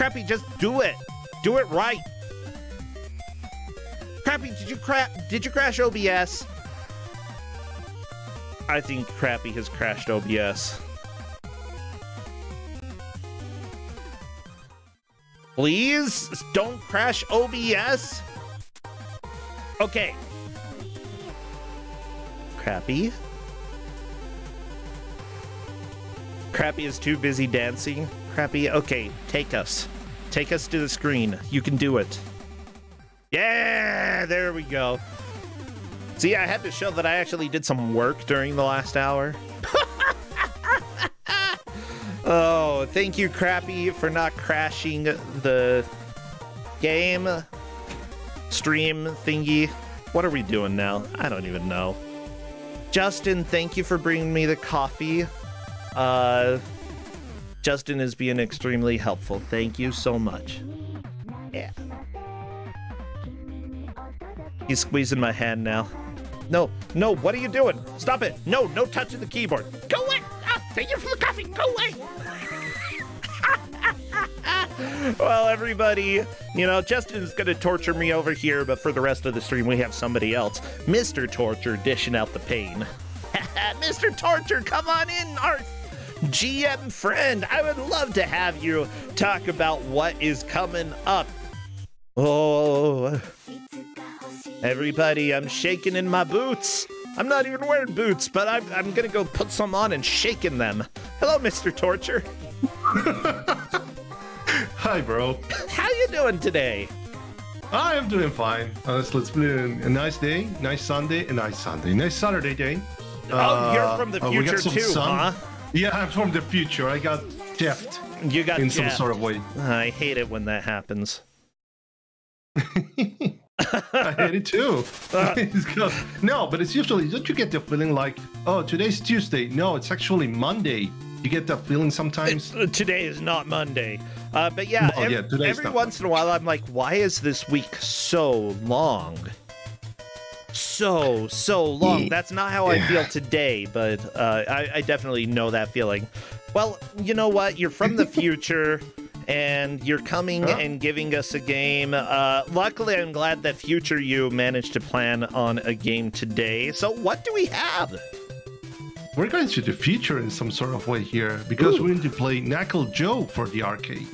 Crappy, just do it. Do it right. Crappy, did you crash OBS? I think Crappy has crashed OBS. Please don't crash OBS. Okay. Crappy. Crappy is too busy dancing. Crappy, okay, take us. Take us to the screen. You can do it. Yeah, there we go. See, I had to show that I actually did some work during the last hour. Oh, thank you, Crappy, for not crashing the game stream thingy. What are we doing now? I don't even know. Justin, thank you for bringing me the coffee. Justin is being extremely helpful. Thank you so much. Yeah. He's squeezing my hand now. No, no, what are you doing? Stop it. No, no touching the keyboard. Go away. Ah, thank you for the coffee. Go away. Well, everybody, you know, Justin's gonna torture me over here, but for the rest of the stream, we have somebody else. Mr. Torture dishing out the pain. Mr. Torture, come on in, our GM friend. I would love to have you talk about what is coming up. Oh, everybody, I'm shaking in my boots. I'm not even wearing boots, but I'm gonna go put some on and shake in them. Hello, Mr. Torture. Hi, bro. How you doing today? I am doing fine. Honestly, it's been a nice day, nice Sunday, nice Saturday day. Oh, you're from the future too, sun. huh? Yeah, I'm from the future. I got jeffed. You got in jeffed. some sort of way. I hate it when that happens. I hate it too. No, but it's usually, don't you get the feeling like, oh, today's Tuesday? No, it's actually Monday. You get that feeling sometimes? Today is not Monday. But yeah, well, every once in a while I'm like, why is this week so long? So long. That's not how I feel today, but I definitely know that feeling. Well, you know what? You're from the future, and you're coming and giving us a game. Luckily, I'm glad that future you managed to plan on a game today. So what do we have? We're going to the future in some sort of way here, because we're going to play Knuckle Joe for the arcade.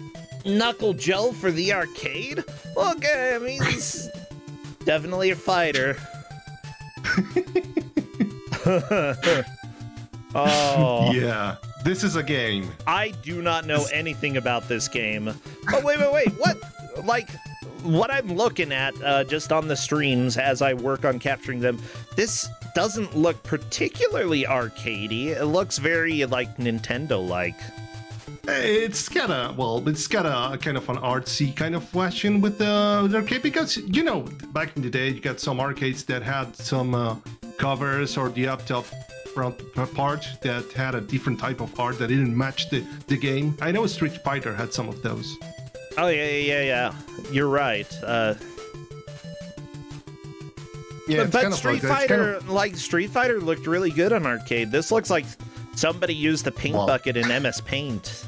Knuckle Joe for the arcade? Okay, I mean, he's definitely a fighter. Oh. Yeah, this is a game. I do not know anything about this game. Oh, wait, what? Like, what I'm looking at just on the streams as I work on capturing them, this doesn't look particularly arcadey. It looks very, like, Nintendo-like. It's got a kind of an artsy kind of fashion with the arcade, because, you know, back in the day, you got some arcades that had some covers or the up-top front part that had a different type of art that didn't match the game. I know Street Fighter had some of those. Oh, yeah. You're right. Yeah, but Street Fighter, Street Fighter looked really good on arcade. This looks like somebody used the paint bucket in MS Paint.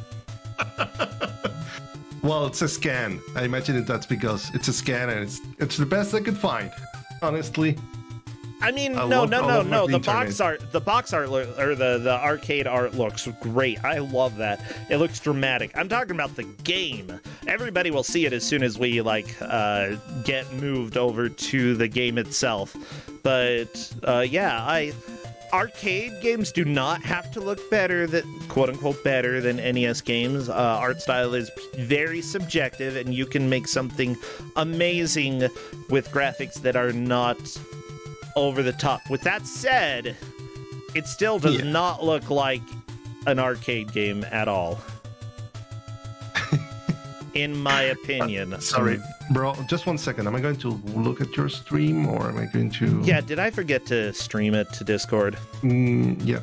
Well, it's a scan. I imagine that's because it's a scan, and it's the best I could find, honestly. I mean, no. The box art, or the arcade art looks great. I love that. It looks dramatic. I'm talking about the game. Everybody will see it as soon as we get moved over to the game itself. But yeah, arcade games do not have to look better, quote unquote better than NES games. Art style is very subjective, and you can make something amazing with graphics that are not over the top. With that said, it still does not look like an arcade game at all. In my opinion. Sorry, bro, just 1 second. Am I going to look at your stream, or am I going to... Yeah, did I forget to stream it to Discord? Yeah.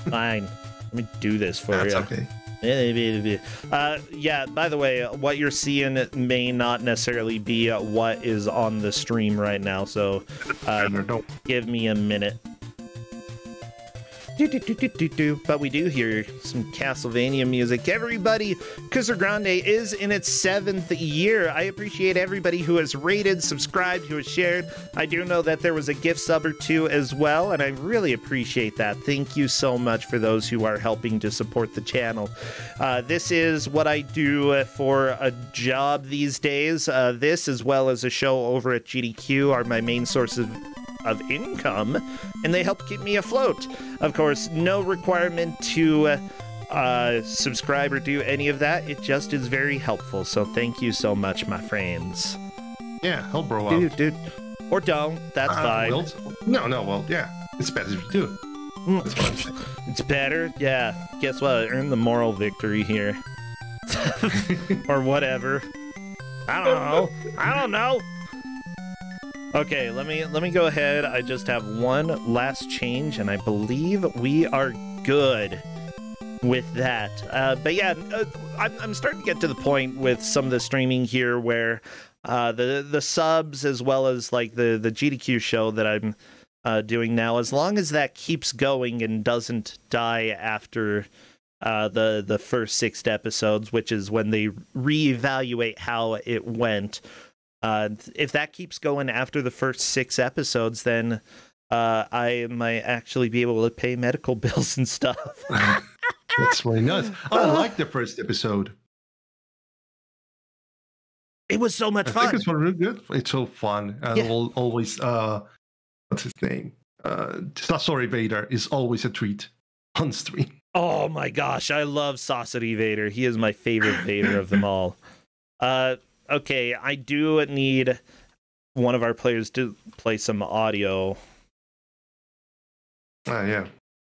Fine. Let me do this for you. That's okay. Yeah, by the way, what you're seeing may not necessarily be what is on the stream right now, so give me a minute. But we do hear some Castlevania music. Everybody, Kusog7ande is in its 7th year. I appreciate everybody who has rated, subscribed, who has shared. I do know that there was a gift sub or two as well, and I really appreciate that. Thank you so much for those who are helping to support the channel. This is what I do for a job these days. This, as well as a show over at GDQ, are my main sources of income, and they help keep me afloat. Of course, no requirement to subscribe or do any of that. It just is very helpful, so thank you so much, my friends. Yeah, help bro out. Dude. Or don't, that's fine. No, well, yeah, it's better if you do it. That's what I'm saying. It's better? Yeah, guess what? I earned the moral victory here. Or whatever. I don't know. Okay, let me go ahead. I just have one last change, and I believe we are good with that. But yeah, I'm starting to get to the point with some of the streaming here where the subs, as well as like the GDQ show that I'm doing now, as long as that keeps going and doesn't die after the first 6 episodes, which is when they reevaluate how it went. If that keeps going after the first 6 episodes, then I might actually be able to pay medical bills and stuff. That's really nice. I like the first episode. It was so much fun. I think it's really good. It's so fun. And always, what's his name? Sorry, Vader is always a treat on stream. Oh my gosh, I love Kusog7ande Vader. He is my favorite Vader of them all. Okay, I do need one of our players to play some audio. Yeah.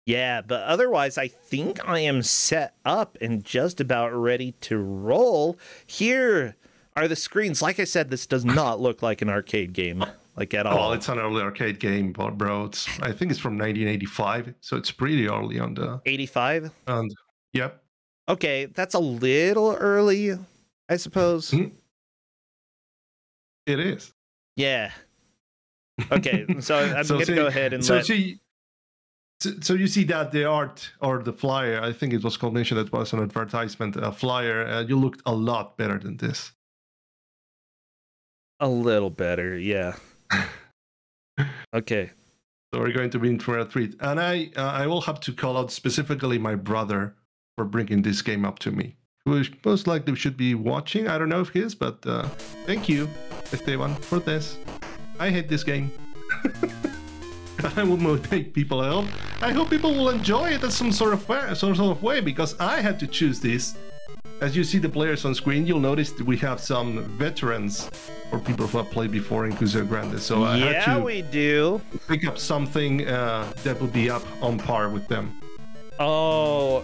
Yeah, but otherwise, I think I am set up and just about ready to roll. Here are the screens. Like I said, this does not look like an arcade game, like at all. Well, it's an early arcade game, bro. I think it's from 1985, so it's pretty early on the... 85? Yep. Okay, that's a little early, I suppose. Mm-hmm. It is. Yeah. Okay, so I'm going to go ahead and let... So you see that the art or the flyer, I think it was called mentioned, that was an advertisement flyer. You looked a lot better than this. A little better, yeah. Okay. So we're going to be in for a treat. And I will have to call out specifically my brother for bringing this game up to me, who most likely should be watching. I don't know if he is, but thank you, Esteban, for this. I hate this game. I will motivate people. I hope people will enjoy it in some sort of way, because I had to choose this. As you see the players on screen, you'll notice that we have some veterans or people who have played before in Kusog7ande. So I had to we do pick up something that would be up on par with them. Oh.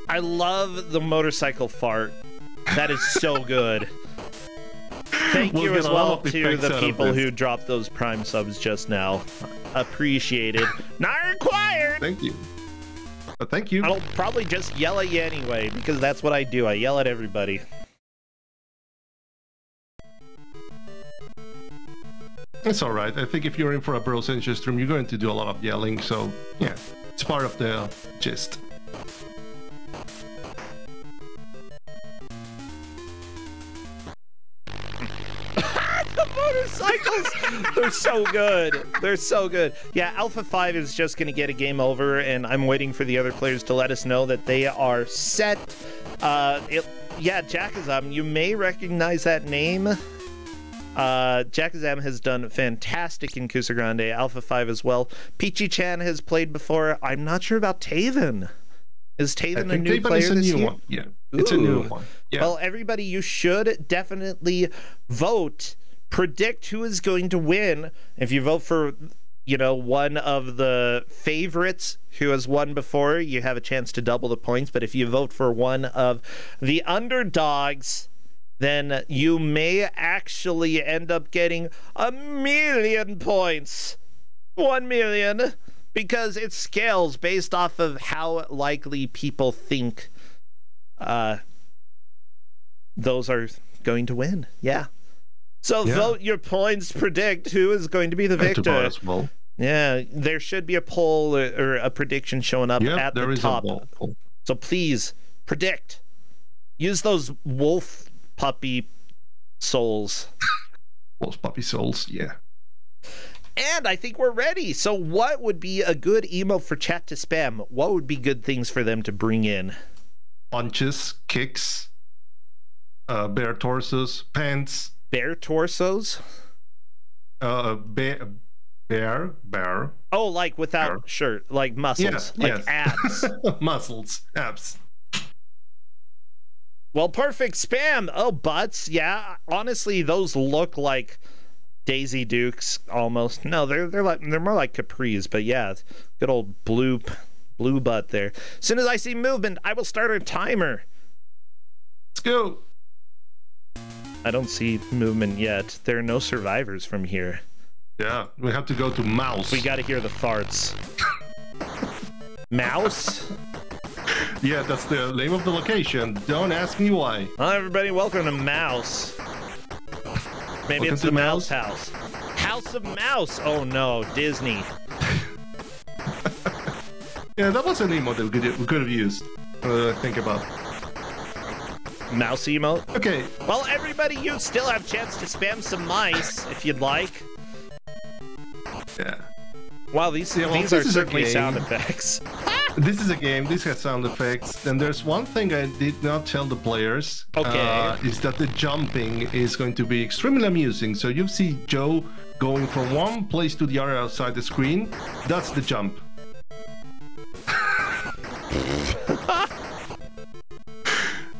I love the motorcycle fart. That is so good. Thank you as well to the people who dropped those Prime subs just now. Appreciated. Not required! Thank you. But thank you. I'll probably just yell at you anyway, because that's what I do. I yell at everybody. It's alright. I think if you're in for a Bros Ninja stream, you're going to do a lot of yelling, so yeah, it's part of the gist. Motorcycles! They're so good. They're so good. Yeah, Alpha 5 is just going to get a game over, and I'm waiting for the other players to let us know that they are set. Yeah, Jakazam, you may recognize that name. Jakazam has done fantastic in Kusog7ande, Alpha 5 as well. Peachy-chan has played before. I'm not sure about Taven. Is Taven a new player this year? One. Yeah, it's a new one. Yeah. Well, everybody, you should definitely vote. Predict who is going to win. If you vote for, you know, one of the favorites who has won before, you have a chance to double the points. But if you vote for one of the underdogs, then you may actually end up getting 1,000,000 points. 1,000,000. Because it scales based off of how likely people think those are going to win. Yeah. So vote your points, predict who is going to be the victor. Well. Yeah, there should be a poll or a prediction showing up at the top. So please predict. Use those wolf puppy souls. Wolf puppy souls, yeah. And I think we're ready. So what would be a good emote for chat to spam? What would be good things for them to bring in? Punches, kicks, bare torsos, pants. Bare torsos? Bare. Oh, like without shirt, like muscles, like abs. Muscles, abs. Well, perfect spam. Oh, butts. Yeah, honestly, those look like Daisy Dukes almost. No, they're more like capris, but yeah, good old blue butt there. As soon as I see movement, I will start a timer. Let's go. I don't see movement yet. There are no survivors from here. Yeah, we have to go to mouse. We got to hear the farts. Mouse? Yeah, that's the name of the location. Don't ask me why. Hi, everybody. Welcome to Mouse. Maybe it's the Mouse House. House of Mouse. Oh, no. Disney. Yeah, that was an emote that we could have used. Think about. Mouse emote? Okay. Well, everybody, you still have a chance to spam some mice if you'd like. Yeah. Wow, these are certainly sound effects. This is a game. This has sound effects. And there's one thing I did not tell the players. Okay. Is that the jumping is going to be extremely amusing. So you see Joe going from one place to the other outside the screen. That's the jump.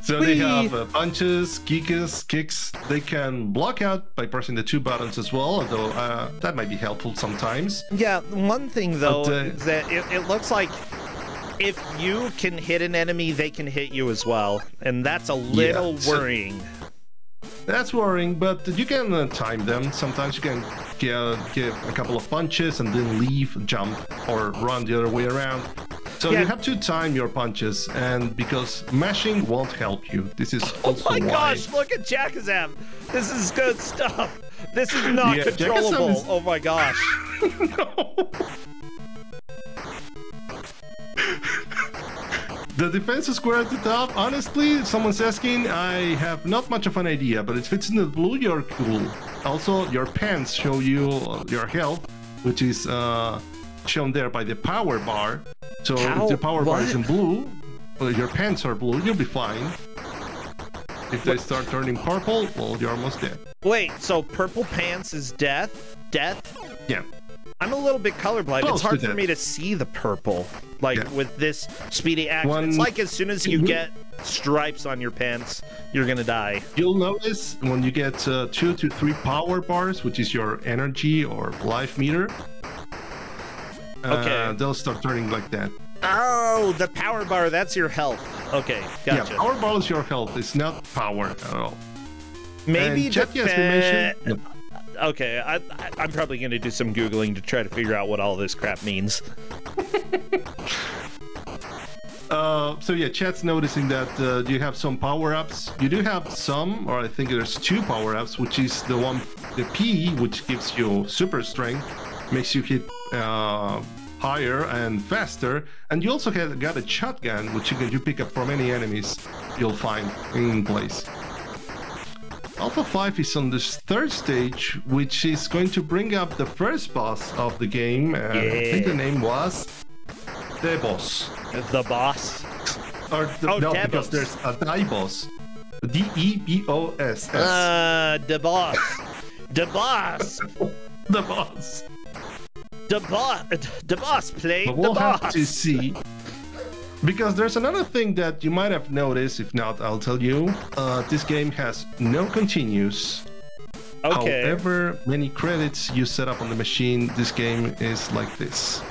So they have punches, kicks. They can block out by pressing the 2 buttons as well, although that might be helpful sometimes. Yeah, one thing though is that it looks like if you can hit an enemy, they can hit you as well, and that's a little worrying. That's worrying, but you can time them. Sometimes you can give a couple of punches and then leave, jump, or run the other way around. So you have to time your punches, and because mashing won't help you. This is also why. Oh my gosh, look at Jakazam. This is good stuff. This is not controllable. Oh my gosh. No. The defense square at the top, honestly, someone's asking, I have not much of an idea, but if it's in the blue, you're cool. Also, your pants show you your health, which is shown there by the power bar. So if the power bar is in blue, your pants are blue, you'll be fine. If they start turning purple, well, you're almost dead. Wait, so purple pants is death? Death? Yeah. I'm a little bit colorblind. It's hard for me to see the purple, like with this speedy action. It's like as soon as you get stripes on your pants, you're gonna die. You'll notice when you get 2 to 3 power bars, which is your energy or life meter. They'll start turning like that. Oh, the power bar, that's your health. Okay, gotcha. Yeah, power bar is your health. It's not power at all. Maybe okay, I'm probably going to do some Googling to try to figure out what all this crap means. So yeah, chat's noticing that you have some power-ups. You do have some, or I think there's 2 power-ups, which is the P, which gives you super strength, makes you hit higher and faster, and you also got a shotgun, which you pick up from any enemies you'll find in place. Alpha 5 is on this 3rd stage, which is going to bring up the first boss of the game. I think the name was the boss. The boss? Or no, because there's a die boss. D-E-B-O-S-S. The boss. The boss. The boss. The boss played the boss. We'll have to see. Because there's another thing that you might have noticed. If not, I'll tell you. This game has no continues. Okay. However many credits you set up on the machine, this game is like this.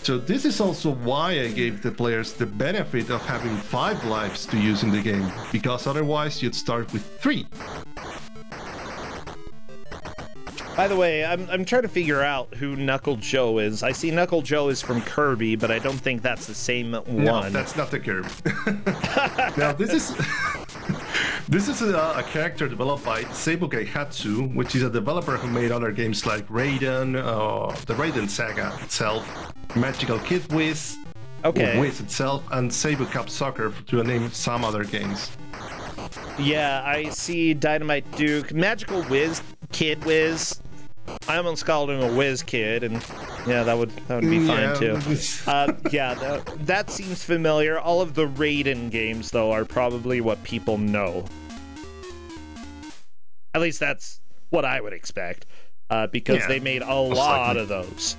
So this is also why I gave the players the benefit of having 5 lives to use in the game. Because otherwise you'd start with 3. By the way, I'm trying to figure out who Knuckle Joe is. I see Knuckle Joe is from Kirby, but I don't think that's the same one. No, that's not the Kirby. Now, this is... This is a character developed by Seibu, which is a developer who made other games like Raiden, the Raiden saga itself, Magical Kid Wiz, Wiz itself, and Seibu Cup Soccer, to name some other games. Yeah, I see Dynamite Duke, Magical Wiz, Kid Wiz. I almost called him a Wiz Kid, and yeah, that would be fine too. Yeah, that seems familiar. All of the Raiden games, though, are probably what people know. At least that's what I would expect, because they made a lot of those.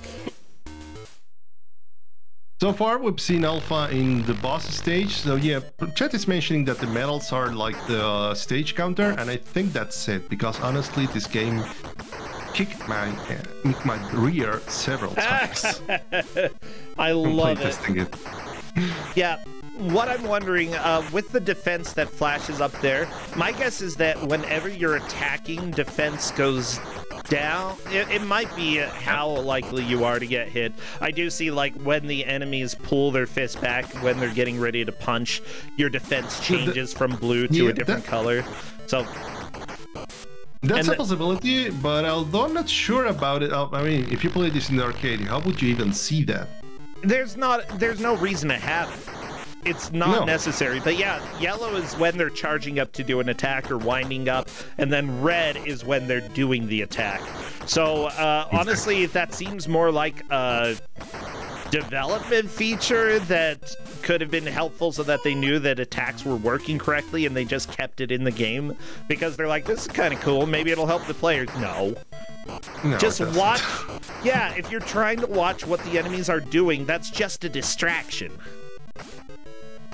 So far, we've seen Alpha in the boss stage. So yeah, chat is mentioning that the medals are like the stage counter, and I think that's it. Because honestly, this game kicked my rear several times. I love it. Yeah. What I'm wondering, with the defense that flashes up there, my guess is that whenever you're attacking, defense goes down. It might be how likely you are to get hit. I do see, like, when the enemies pull their fist back when they're getting ready to punch, your defense changes from blue to a different color. So that's a possibility, but although I'm not sure about it, I mean, if you play this in the arcade, how would you even see that? There's no reason to have it. It's not necessary. But yeah, yellow is when they're charging up to do an attack or winding up, and then red is when they're doing the attack. So honestly, that seems more like a development feature that could have been helpful so that they knew that attacks were working correctly and they just kept it in the game because they're like, this is kind of cool, maybe it'll help the players. No, just watch. Yeah, if you're trying to watch what the enemies are doing, that's just a distraction.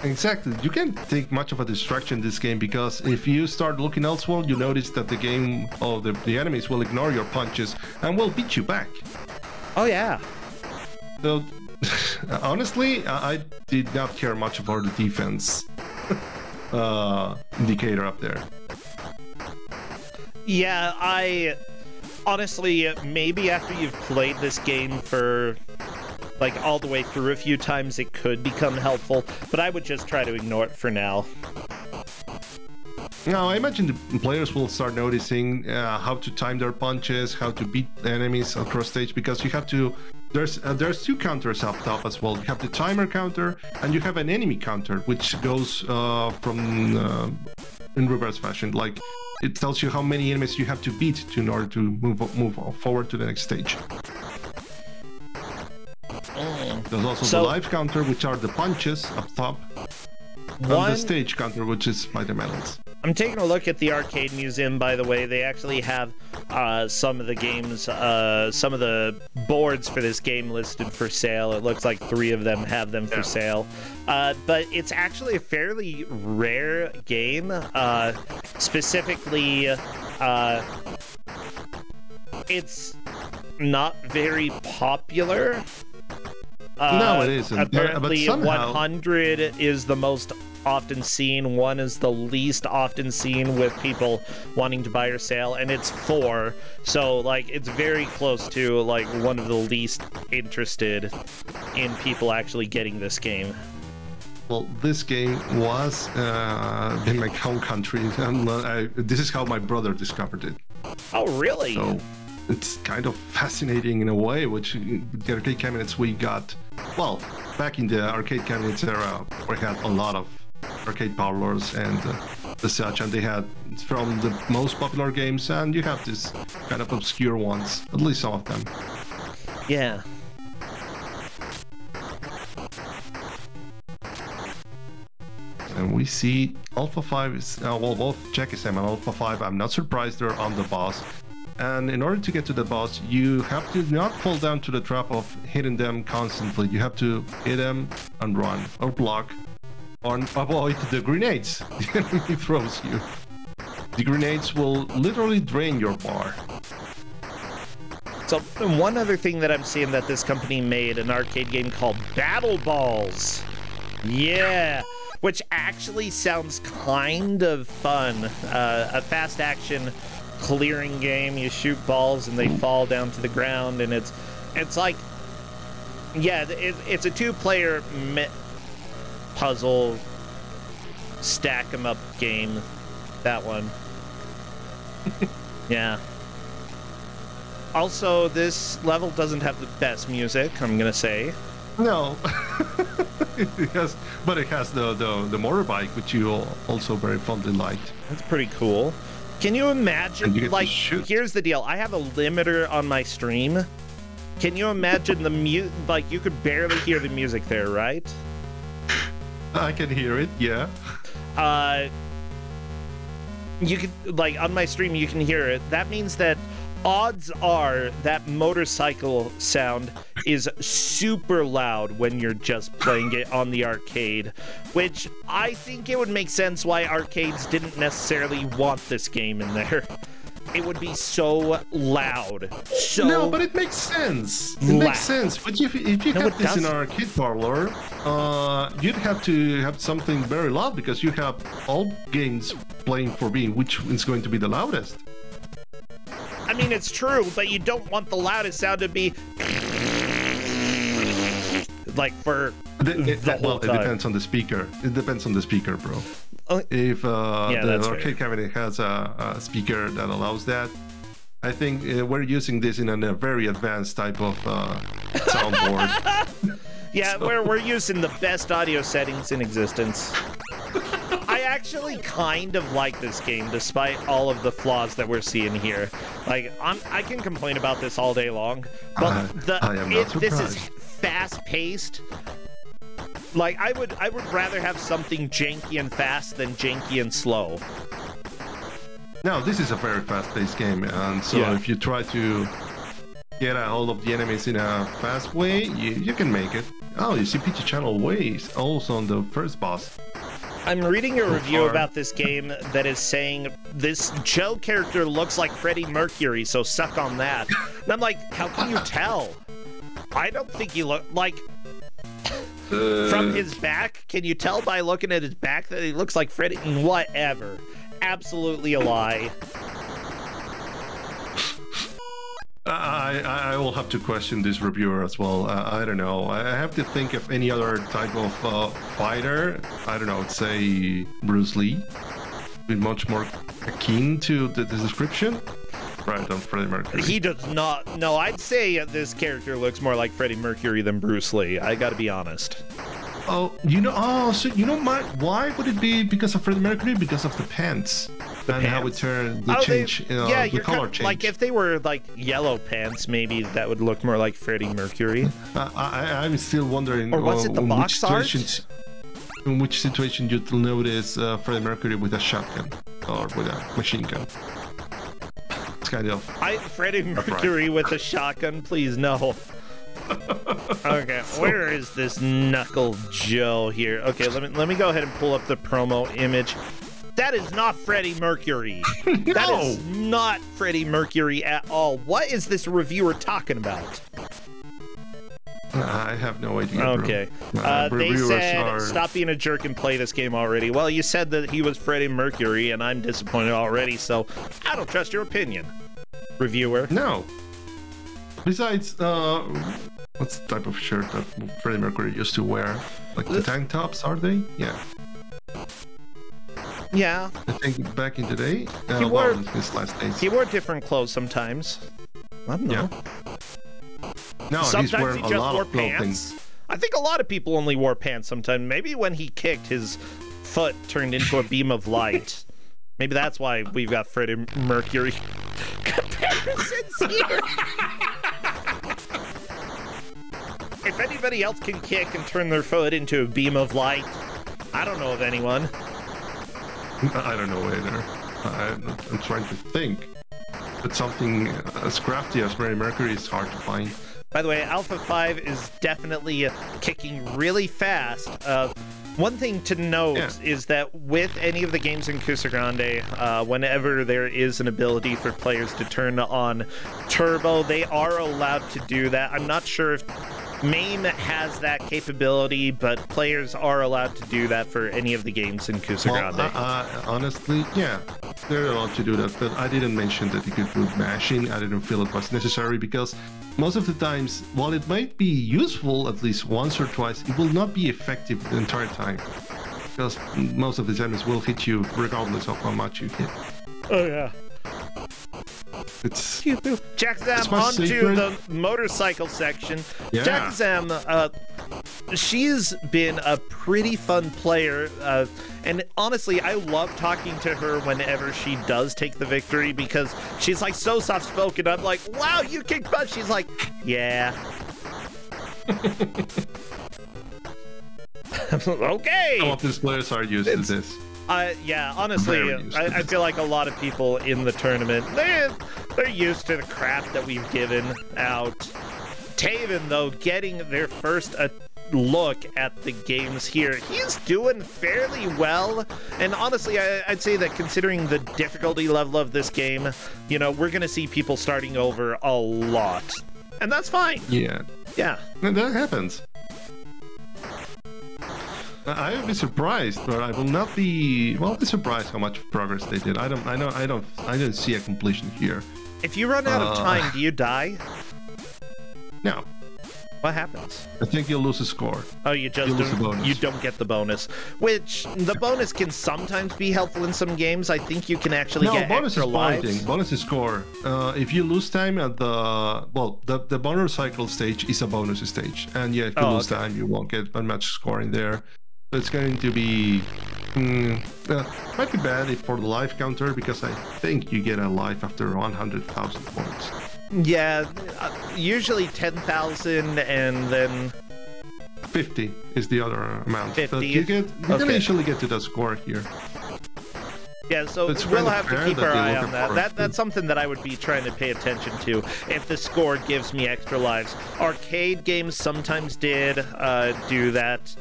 Exactly. You can't take much of a distraction in this game, because if you start looking elsewhere, you notice that the game, the enemies will ignore your punches and will beat you back. Oh yeah. So honestly, I did not care much about the defense indicator up there. Yeah, I honestly, maybe after you've played this game for like all the way through a few times, it could become helpful, but I would just try to ignore it for now. Now, I imagine the players will start noticing how to time their punches, how to beat enemies across stage, because you have to. There's two counters up top as well. You have the timer counter, and you have an enemy counter, which goes from in reverse fashion. Like, it tells you how many enemies you have to beat in order to move forward to the next stage. There's also the life counter, which are the punches up top, and the stage counter, which is by the medals. I'm taking a look at the arcade museum, by the way. They actually have some of the games, some of the boards for this game listed for sale. It looks like 3 of them have them for sale. But it's actually a fairly rare game. Specifically, it's not very popular. No, it isn't. Apparently, but somehow 100 is the most often seen. 1 is the least often seen with people wanting to buy or sell, and it's 4. So, like, it's very close to, like, one of the least interested in people actually getting this game. Well, this game was in my home country, and this is how my brother discovered it. Oh, really? So it's kind of fascinating in a way, which the arcade cabinets we got, well, back in the arcade cabinets era, we had a lot of arcade parlors and the such, and they had from the most popular games, and you have these kind of obscure ones, at least some of them. Yeah. And we see Alpha 5 is, well, both Jackie Sam and Alpha 5, I'm not surprised they're on the boss. And in order to get to the boss, you have to not fall down to the trap of hitting them constantly. You have to hit them and run, or block, or avoid the grenades the enemy throws you. The grenades will literally drain your bar. So one other thing that I'm seeing that this company made, an arcade game called Battle Balls. Yeah, which actually sounds kind of fun. A fast action clearing game. You shoot balls and they fall down to the ground, and it's like, yeah, it's a 2-player puzzle stack 'em up game. That one. Yeah. Also, this level doesn't have the best music, I'm gonna say. No. It has, but it has the motorbike, which you also very fondly liked. That's pretty cool. Can you imagine, like, here's the deal. I have a limiter on my stream. Can you imagine the like, you could barely hear the music there, right? I can hear it, yeah. You could, like, on my stream, you can hear it. That means that odds are that motorcycle sound is super loud when you're just playing it on the arcade, which I think it would make sense why arcades didn't necessarily want this game in there. It would be so loud. So no, but it makes sense. It makes sense. But if you have this in an arcade parlor, you'd have to have something very loud because you have all games playing for being which is going to be the loudest. I mean, it's true, but you don't want the loudest sound to be like for the whole time. It depends on the speaker. It depends on the speaker, bro. If the arcade cabinet has a speaker that allows that, I think we're using this in a very advanced type of soundboard. Yeah, so we're using the best audio settings in existence. I actually kind of like this game, despite all of the flaws that we're seeing here. Like, I can complain about this all day long, but this is fast-paced. Like, I would rather have something janky and fast than janky and slow. No, this is a very fast-paced game, and so if you try to get a hold of the enemies in a fast way, you can make it. Oh, you see Peachy Channel ways also on the first boss. I'm reading a review about this game that is saying this Joe character looks like Freddie Mercury, so suck on that. And I'm like, how can you tell? I don't think he look like... From his back, can you tell by looking at his back that he looks like Freddie? Whatever. Absolutely a lie. I will have to question this reviewer as well. I don't know. I have to think of any other type of fighter. I don't know, say Bruce Lee. Be much more akin to the description. Right, on Freddie Mercury. He does not. No, I'd say this character looks more like Freddie Mercury than Bruce Lee. I gotta be honest. Oh, so you know why would it be because of Freddie Mercury? Because of the pants. How it turned, the change, the color change. Like if they were like yellow pants, maybe that would look more like Freddie Mercury. I'm still wondering. Or was it the box art? In which situation you'd notice Freddie Mercury with a shotgun or with a machine gun? It's kind of. Freddie Mercury with a shotgun, please no. Okay, where is this Knuckle Joe here? Okay, let me go ahead and pull up the promo image. That is not Freddie Mercury. No. That is not Freddie Mercury at all. What is this reviewer talking about? I have no idea. Okay. They said, stop being a jerk and play this game already. Well, you said that he was Freddie Mercury, and I'm disappointed already, so I don't trust your opinion, reviewer. No. Besides, what's the type of shirt that Freddie Mercury used to wear? Like the tank tops, are they? Yeah. Yeah. I think back in the day, he wore his last days. He wore different clothes sometimes. I don't know. Yeah. No, sometimes he just wore pants. Clothing. I think a lot of people only wore pants sometimes. Maybe when he kicked, his foot turned into a beam of light. Maybe that's why we've got Freddie Mercury comparisons here. If anybody else can kick and turn their foot into a beam of light, I don't know of anyone. I don't know either. I'm trying to think. But something as crafty as Freddie Mercury is hard to find. By the way, Alpha 5 is definitely kicking really fast. One thing to note is that with any of the games in Kusog7ande, whenever there is an ability for players to turn on Turbo, they are allowed to do that. I'm not sure if MAME has that capability, but players are allowed to do that for any of the games in Kusog7ande. Well, honestly, yeah, they're allowed to do that, but I didn't mention that you could do mashing. I didn't feel it was necessary because most of the times, while it might be useful at least once or twice, it will not be effective the entire time. because most of the enemies will hit you regardless of how much you hit. Oh yeah. It's Jack7ande onto the motorcycle section. Yeah. Jack7ande, she's been a pretty fun player, and honestly, I love talking to her whenever she does take the victory because she's like so soft-spoken. I'm like, wow, you kicked butt. She's like, yeah. Okay. Some of these players are used to this. Yeah, honestly, I feel like a lot of people in the tournament, they're used to the crap that we've given out. Taven, though, getting their first look at the games here, he's doing fairly well. And honestly, I'd say that considering the difficulty level of this game, you know, we're going to see people starting over a lot. And that's fine. Yeah. Yeah. And that happens. I would be surprised, but I will not be. Well, be surprised how much progress they did. I don't see a completion here. If you run out of time, do you die? No. What happens? I think you'll lose a score. Oh, you lose the bonus. You don't get the bonus, which the bonus can sometimes be helpful in some games. I think you can actually get extra lives. Bonus is score. If you lose time at the motorcycle stage is a bonus stage, and yeah, if you lose time, you won't get much scoring there. So it's going to be might be bad for the life counter because I think you get a life after 100,000 points. Yeah, usually 10,000 and then 50 is the other amount. 50. But you can eventually get to the score here. Yeah, so we'll have to keep our eye on that. That's something that I would be trying to pay attention to if the score gives me extra lives. Arcade games sometimes did do that.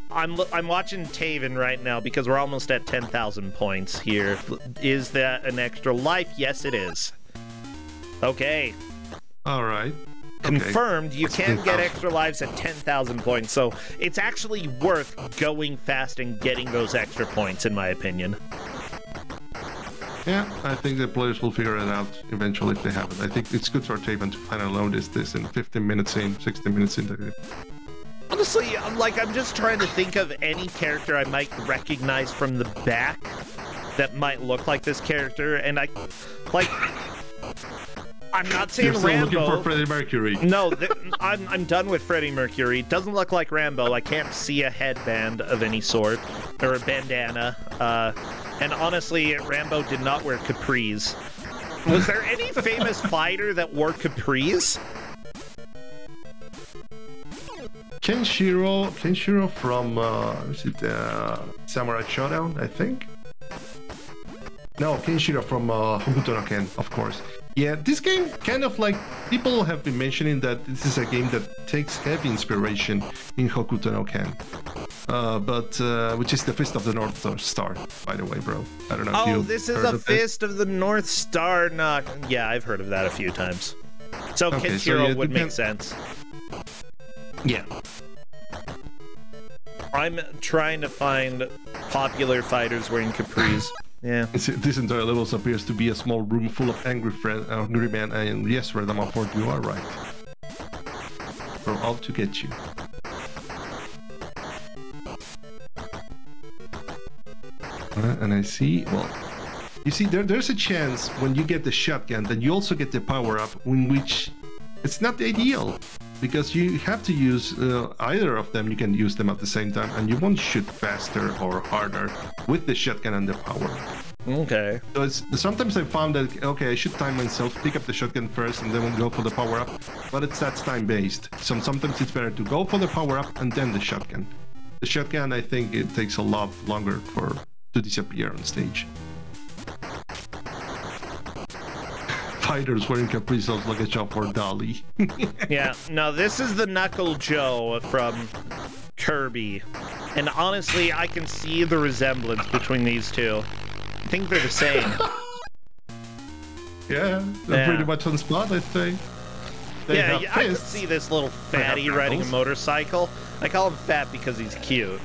I'm watching Taven right now because we're almost at 10,000 points here. Is that an extra life? Yes, it is. Okay. All right. Confirmed, you can get extra lives at 10,000 points, so it's actually worth going fast and getting those extra points, in my opinion. Yeah, I think the players will figure it out eventually if they have it. I think it's good for Taven to finally notice this in 15 minutes in, 16 minutes in. Honestly, I'm just trying to think of any character I might recognize from the back that might look like this character, and I'm not saying You're still Rambo. looking for Freddie Mercury. No, I'm done with Freddie Mercury. Doesn't look like Rambo. I can't see a headband of any sort or a bandana. And honestly, Rambo did not wear capris. Was there any famous fighter that wore capris? Kenshiro from is it Samurai Shodown, I think. No, Kenshiro from Hokuto no Ken, of course. Yeah, this game kind of like people have been mentioning that this is a game that takes heavy inspiration in Hokuto no Ken, which is the Fist of the North Star, by the way, bro. I don't know if you. Oh, this is a Fist of the North Star. Yeah, I've heard of that a few times. So Kenshiro would make sense. Yeah. I'm trying to find popular fighters wearing capris. Yeah. This entire level appears to be a small room full of angry men, and yes, Redamafort, you are right. We're out to get you. And I see, well, you see, there's a chance when you get the shotgun that you also get the power-up, in which it's not ideal. Because you have to use either of them, you can use them at the same time, and you won't shoot faster or harder with the shotgun and the power. Okay. So sometimes I found that, okay, I should time myself, pick up the shotgun first, and then we'll go for the power-up, but that's time-based. So sometimes it's better to go for the power-up and then the shotgun. The shotgun, I think it takes a lot longer to disappear on stage. Fighters wearing capri sounds like a shop for Dali. Yeah, no, this is the Knuckle Joe from Kirby. And honestly, I can see the resemblance between these two. I think they're the same. Yeah, they're pretty much on spot, I'd say. I can see this little fatty riding a motorcycle. I call him fat because he's cute.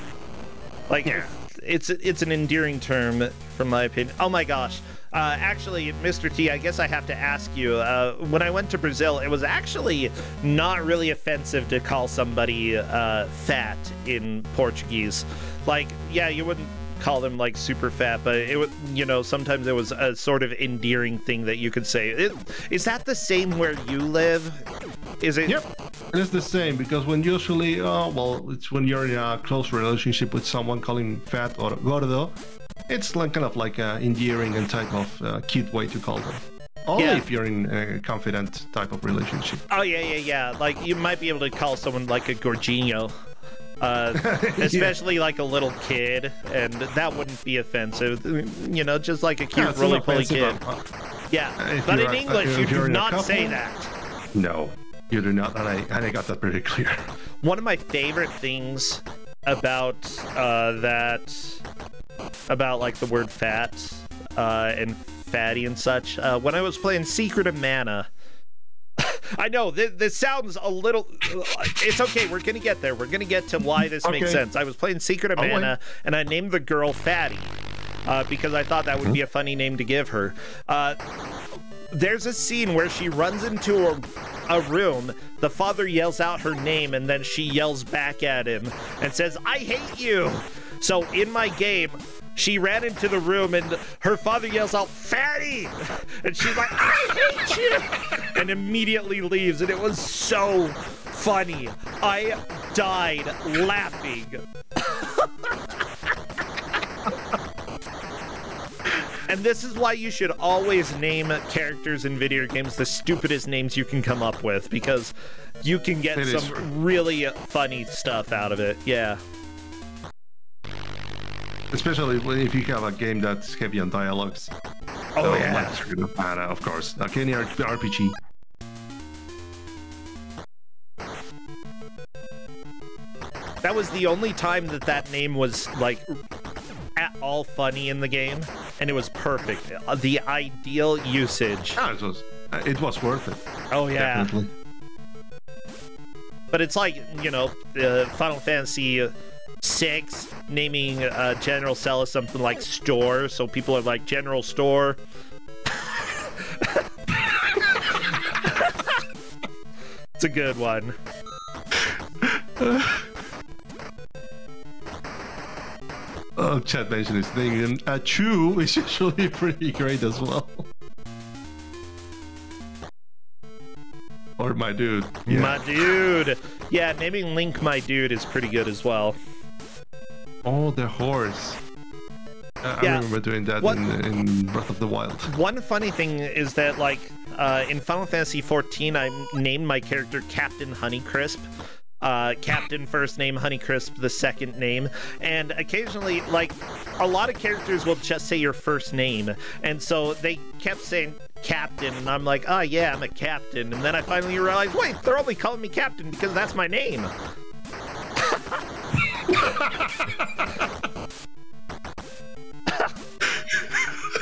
Like, it's an endearing term. from my opinion. Oh my gosh. Actually, Mr. T, I guess I have to ask you, when I went to Brazil, it was actually not really offensive to call somebody fat in Portuguese. Like, yeah, you wouldn't call them like super fat, but it would, you know, sometimes it was a sort of endearing thing that you could say. Is that the same where you live? Is it? Yep, it is the same, because when usually, well, it's when you're in a close relationship with someone, calling fat or gordo, it's like kind of like an endearing and type of cute way to call them. Only if you're in a confident type of relationship. Oh yeah. Like you might be able to call someone like a gorginho. Especially like a little kid, and that wouldn't be offensive, you know, just like a cute, roly-poly kid. Yeah, but in English, you do not say that. No, you do not, and I got that pretty clear. One of my favorite things about about like the word fat and fatty and such, when I was playing Secret of Mana. I know, this sounds a little... It's okay, we're going to get there. We're going to get to why this makes sense. I was playing Secret of Mana, and I named the girl Fatty, because I thought that would be a funny name to give her. There's a scene where she runs into a room, the father yells out her name, and then she yells back at him and says, "I hate you!" So in my game, she ran into the room and her father yells out, "Fatty!" And she's like, "I hate you!" And immediately leaves, and it was so funny. I died laughing. And this is why you should always name characters in video games the stupidest names you can come up with, because you can get some really funny stuff out of it. Yeah. Especially if you have a game that's heavy on dialogues. Oh, yeah. Like Secret of Mana, of course. Like any RPG. That was the only time that name was, like, at all funny in the game, and it was perfect. The ideal usage. Oh, it was worth it. Oh, yeah. Definitely. But it's like, you know, Final Fantasy 6 naming General Cell something like Store, so people are like, General Store. It's a good one. Oh, chat mentioned this thing, and Chew is usually pretty great as well. Or my dude. Yeah. My dude. Yeah, naming Link my dude is pretty good as well. Oh, the horse. I remember doing that in Breath of the Wild. One funny thing is that, like, in Final Fantasy 14, I named my character Captain Honeycrisp. Captain first name, Honeycrisp the second name, and occasionally, like, a lot of characters will just say your first name, and so they kept saying Captain, and I'm like, oh yeah, I'm a captain, and then I finally realized, wait, they're only calling me Captain because that's my name.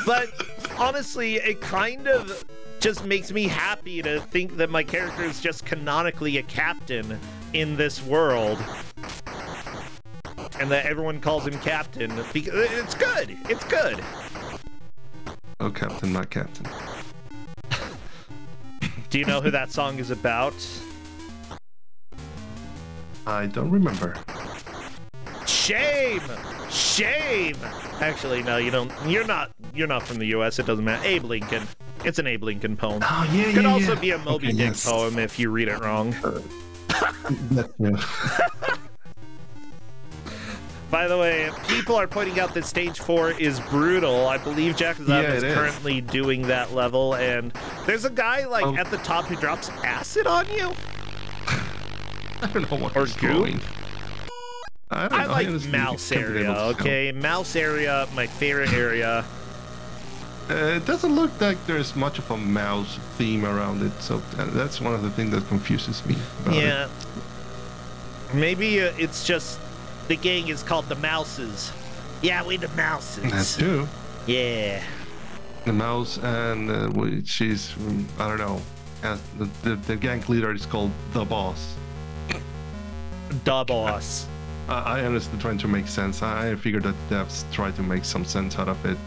But honestly, it kind of just makes me happy to think that my character is just canonically a captain in this world, and that everyone calls him Captain, because it's good. It's good. Oh, Captain, not Captain. Do you know who that song is about? I don't remember. Shame! Shame! Actually, no, you don't. You're not from the U.S. It doesn't matter. Abe Lincoln. It's an Abe Lincoln poem. Oh, yeah, Could also be a Moby Dick poem if you read it wrong. By the way, people are pointing out that stage 4 is brutal. I believe Jack-Zab is currently doing that level, and there's a guy like at the top who drops acid on you. I don't know what he's doing. I like mouse area, okay? Mouse area, my favorite area. It doesn't look like there's much of a mouse theme around it, so that's one of the things that confuses me about it. Maybe it's just the gang is called the Mouses. Yeah, we the Mouses. That's true. Yeah. The mouse, and she's, I don't know, the gang leader is called the boss. The boss. I understand, trying to make sense. I figured that devs tried to make some sense out of it.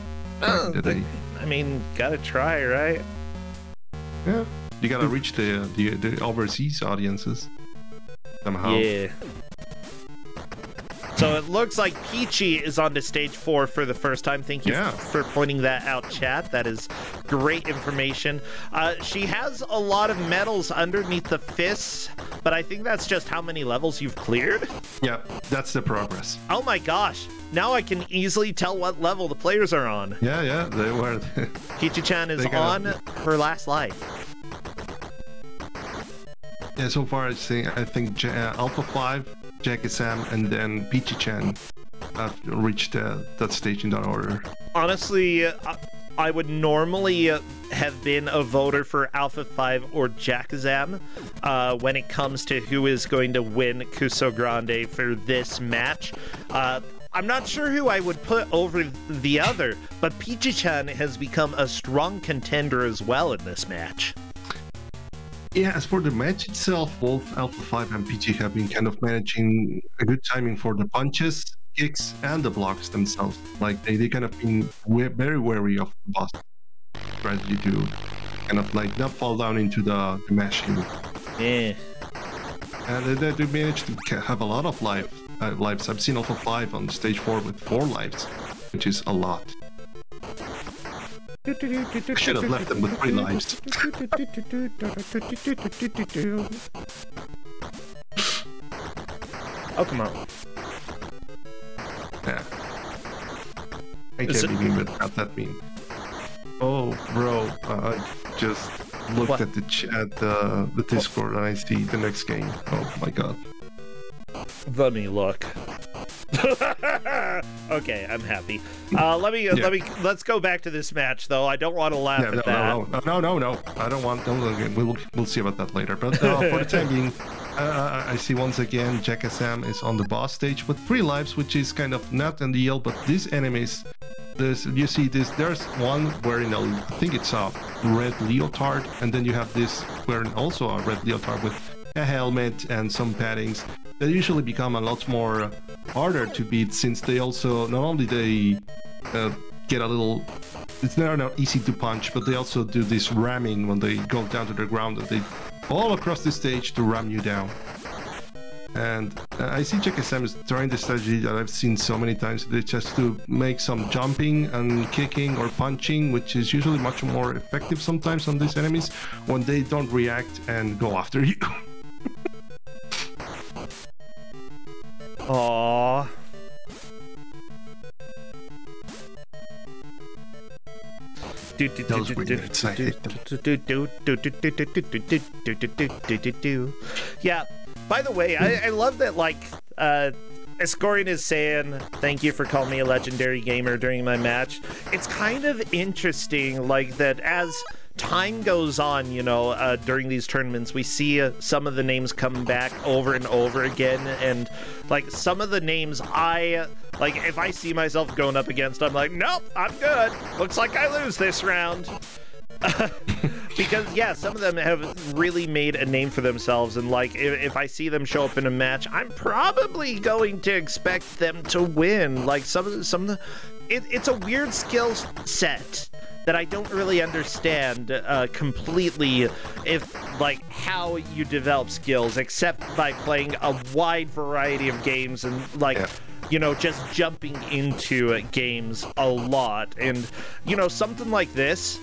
I mean, gotta try, right? Yeah, you gotta reach the overseas audiences somehow. Yeah. So it looks like Peachy is on to stage 4 for the first time. Thank you for pointing that out, chat. That is great information. She has a lot of medals underneath the fists, but I think that's just how many levels you've cleared. Yeah, that's the progress. Oh my gosh. Now I can easily tell what level the players are on. Yeah, they were. Peachy-chan is on her last life. Yeah, so far I think Alpha 5, Jackie Sam, and then Peachy-chan have reached that stage in that order. Honestly, I would normally have been a voter for Alpha 5 or Jakazam when it comes to who is going to win Kusog7ande for this match. I'm not sure who I would put over the other, but Peachy-chan has become a strong contender as well in this match. Yeah, as for the match itself, both Alpha 5 and Peachy have been kind of managing a good timing for the punches, kicks, and the blocks themselves. Like, they kind of been very wary of the boss strategy to kind of like not fall down into the mashing. Yeah. And they managed to have a lot of lives. I've seen Alpha 5 on stage 4 with 4 lives, which is a lot. I should have left them with 3 lives. Oh, come on. Yeah. I can't believe it got that mean. Oh, bro. I just looked at the Discord and I see the next game. Oh my god. Let me look. Okay, I'm happy. Let's go back to this match, though. I don't want to laugh at that. No. I don't want. We'll see about that later. But for the time being, I see once again Jackie Sam is on the boss stage with 3 lives, which is kind of not ideal. But these enemies, there's one wearing I think it's a red leotard, and then you have this wearing also a red leotard with a helmet and some paddings. They usually become a lot more harder to beat, since they also not only they get a little, it's not easy to punch, but they also do this ramming when they go down to the ground, that they all across the stage to ram you down. And I see Jackie Sam is trying the strategy that I've seen so many times. They just to make some jumping and kicking or punching, which is usually much more effective sometimes on these enemies when they don't react and go after you. Aww. Yeah, by the way, I love that, like, Escorian is saying, thank you for calling me a legendary gamer during my match. It's kind of interesting, like, that as time goes on, you know, during these tournaments, we see some of the names come back over and over again, and like some of the names if I see myself going up against, I'm like, nope, I'm good. Looks like I lose this round. Because yeah, some of them have really made a name for themselves, and like if I see them show up in a match, I'm probably going to expect them to win. Like it's a weird skill set that I don't really understand completely, if like how you develop skills, except by playing a wide variety of games and like you know, just jumping into games a lot. And you know, something like this,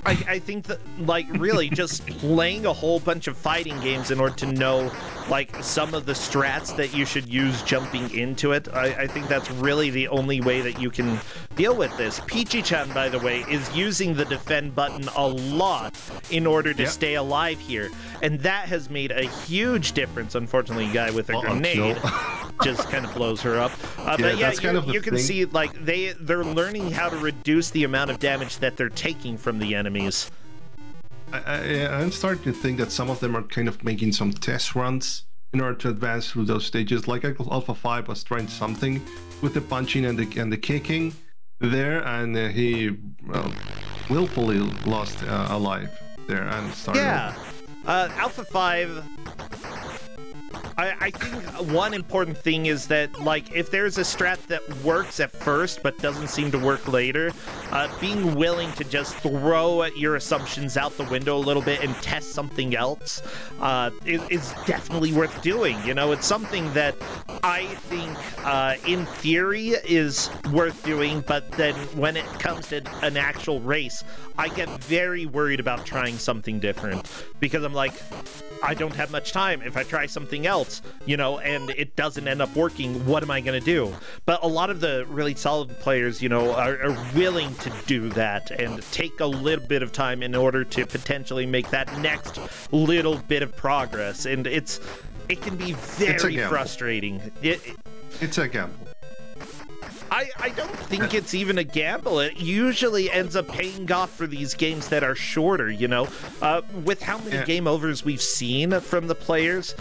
I think that, like, really just playing a whole bunch of fighting games in order to know, like, some of the strats that you should use jumping into it, I think that's really the only way that you can deal with this. Peachy-chan, by the way, is using the defend button a lot in order to stay alive here, and that has made a huge difference. Unfortunately, a guy with a grenade just kind of blows her up. But yeah, you can see, like, they're learning how to reduce the amount of damage that they're taking from the enemies. I'm starting to think that some of them are kind of making some test runs in order to advance through those stages. Like Alpha 5 was trying something with the punching and the kicking there, and he willfully lost a life there and started. Yeah, Alpha 5. I think one important thing is that, like, if there's a strat that works at first but doesn't seem to work later, being willing to just throw your assumptions out the window a little bit and test something else is definitely worth doing. You know, it's something that I think, in theory, is worth doing, but then when it comes to an actual race, I get very worried about trying something different, because I'm like, I don't have much time. If I try something else, you know, and it doesn't end up working, what am I going to do? But a lot of the really solid players, you know, are willing to do that and take a little bit of time in order to potentially make that next little bit of progress. And it can be very frustrating. It's a gamble. I don't think it's even a gamble. It usually ends up paying off for these games that are shorter, you know? With how many game overs we've seen from the players,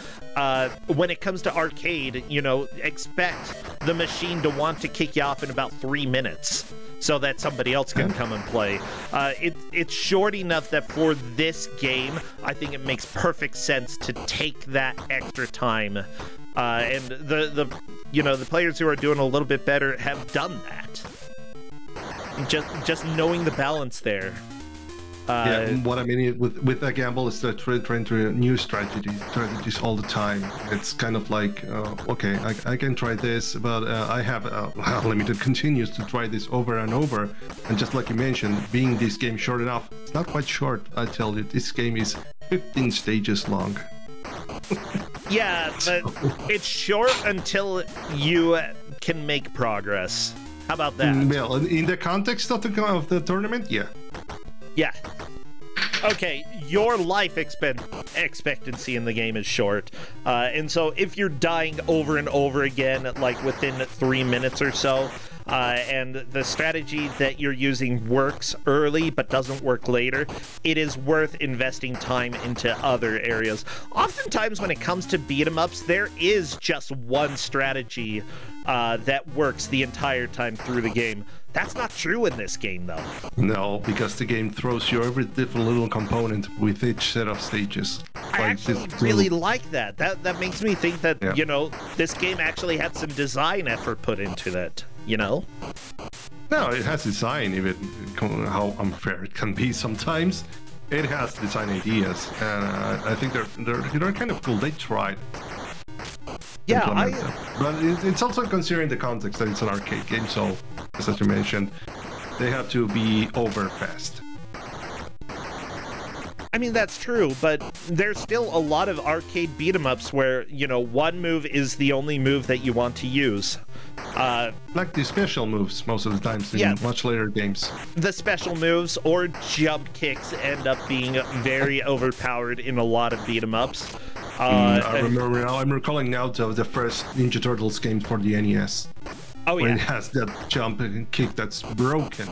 when it comes to arcade, you know, expect the machine to want to kick you off in about 3 minutes so that somebody else can come and play. It's short enough that for this game, I think it makes perfect sense to take that extra time. And the players who are doing a little bit better have done that. Just knowing the balance there. What I mean with a gamble is that trying to new strategies all the time. It's kind of like, okay, I can try this, but I have limited continues to try this over and over. And just like you mentioned, being this game short enough, it's not quite short. I tell you, this game is 15 stages long. Yeah, but it's short until you can make progress. How about that? Well, in the context of the tournament, yeah. Yeah. Okay, your life expectancy in the game is short. And so if you're dying over and over again, like within 3 minutes or so, and the strategy that you're using works early but doesn't work later, it is worth investing time into other areas. Oftentimes when it comes to beat 'em ups, there is just one strategy that works the entire time through the game. That's not true in this game, though. No, because the game throws you every different little component with each set of stages. I actually really like that. That makes me think that, you know, this game actually had some design effort put into that, you know? No, it has design, even how unfair it can be sometimes. It has design ideas, and I think they're kind of cool. They tried. Yeah, but it's also considering the context that it's an arcade game, so as you mentioned, they have to be over fast. I mean, that's true, but there's still a lot of arcade beat 'em ups where, you know, one move is the only move that you want to use. Like the special moves most of the times in much later games. The special moves or jump kicks end up being very overpowered in a lot of beat 'em ups. I remember now. I'm recalling now the first Ninja Turtles game for the NES. Oh yeah, when it has that jump and kick that's broken.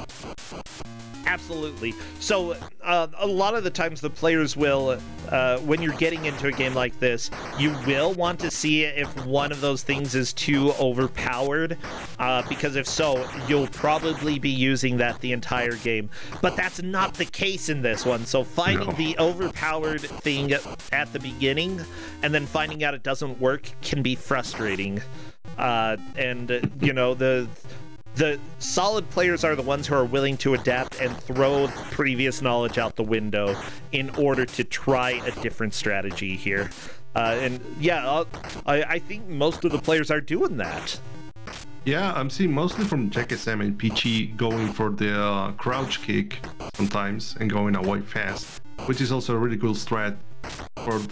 Absolutely. So a lot of the times the players will, when you're getting into a game like this, you will want to see if one of those things is too overpowered, because if so, you'll probably be using that the entire game. But that's not the case in this one. So finding the overpowered thing at the beginning and then finding out it doesn't work can be frustrating. And you know, the solid players are the ones who are willing to adapt and throw previous knowledge out the window in order to try a different strategy here. And yeah, I think most of the players are doing that. Yeah, I'm seeing mostly from Kusog7ande and Peachy going for the crouch kick sometimes and going away fast, which is also a really cool strat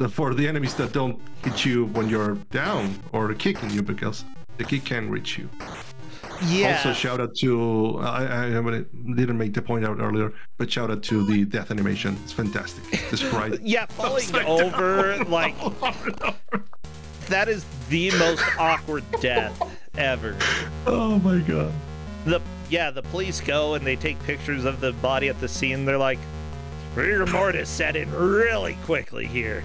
for the enemies that don't hit you when you're down or kicking you, because the kick can reach you. Yeah. Also, shout out to I didn't make the point out earlier, but shout out to the death animation. It's fantastic. The sprite. Yeah, falling over like that is the most awkward death ever. Oh my god. The police go and they take pictures of the body at the scene. They're like, rigor mortis set in really quickly here.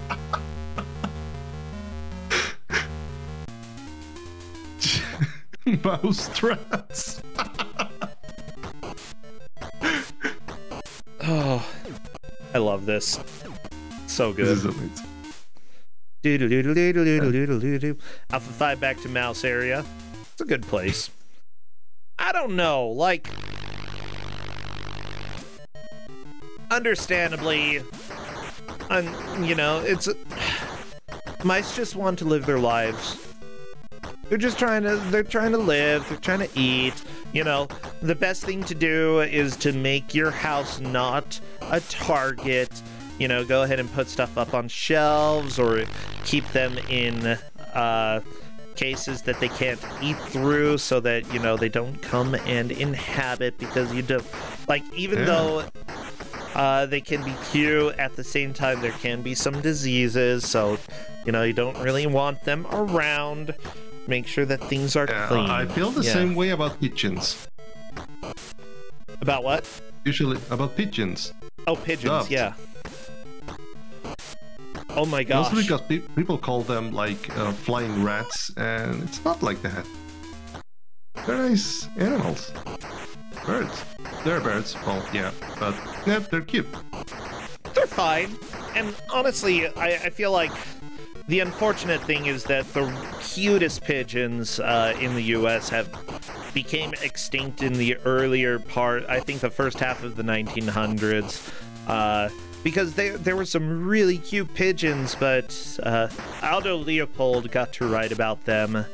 Mouse strats. Oh, I love this. So good. This is amazing. Alpha 5 back to mouse area. It's a good place. I don't know, like, understandably, you know, mice just want to live their lives. They're trying to live, they're trying to eat. You know, the best thing to do is to make your house not a target. You know, go ahead and put stuff up on shelves or keep them in cases that they can't eat through so that, you know, they don't come and inhabit, because you do, like, even though they can be cute, at the same time there can be some diseases, so, you know, you don't really want them around. Make sure that things are clean. I feel the same way about pigeons. About what? Usually about pigeons. Oh, pigeons, yeah. Oh my gosh. Mostly because people call them like flying rats, and it's not like that. They're nice animals. Birds. They're birds. Well, yeah, but yeah, they're cute. They're fine. And honestly, I feel like the unfortunate thing is that the cutest pigeons in the US have became extinct in the earlier part, I think the first half of the 1900s. Because there were some really cute pigeons, but Aldo Leopold got to write about them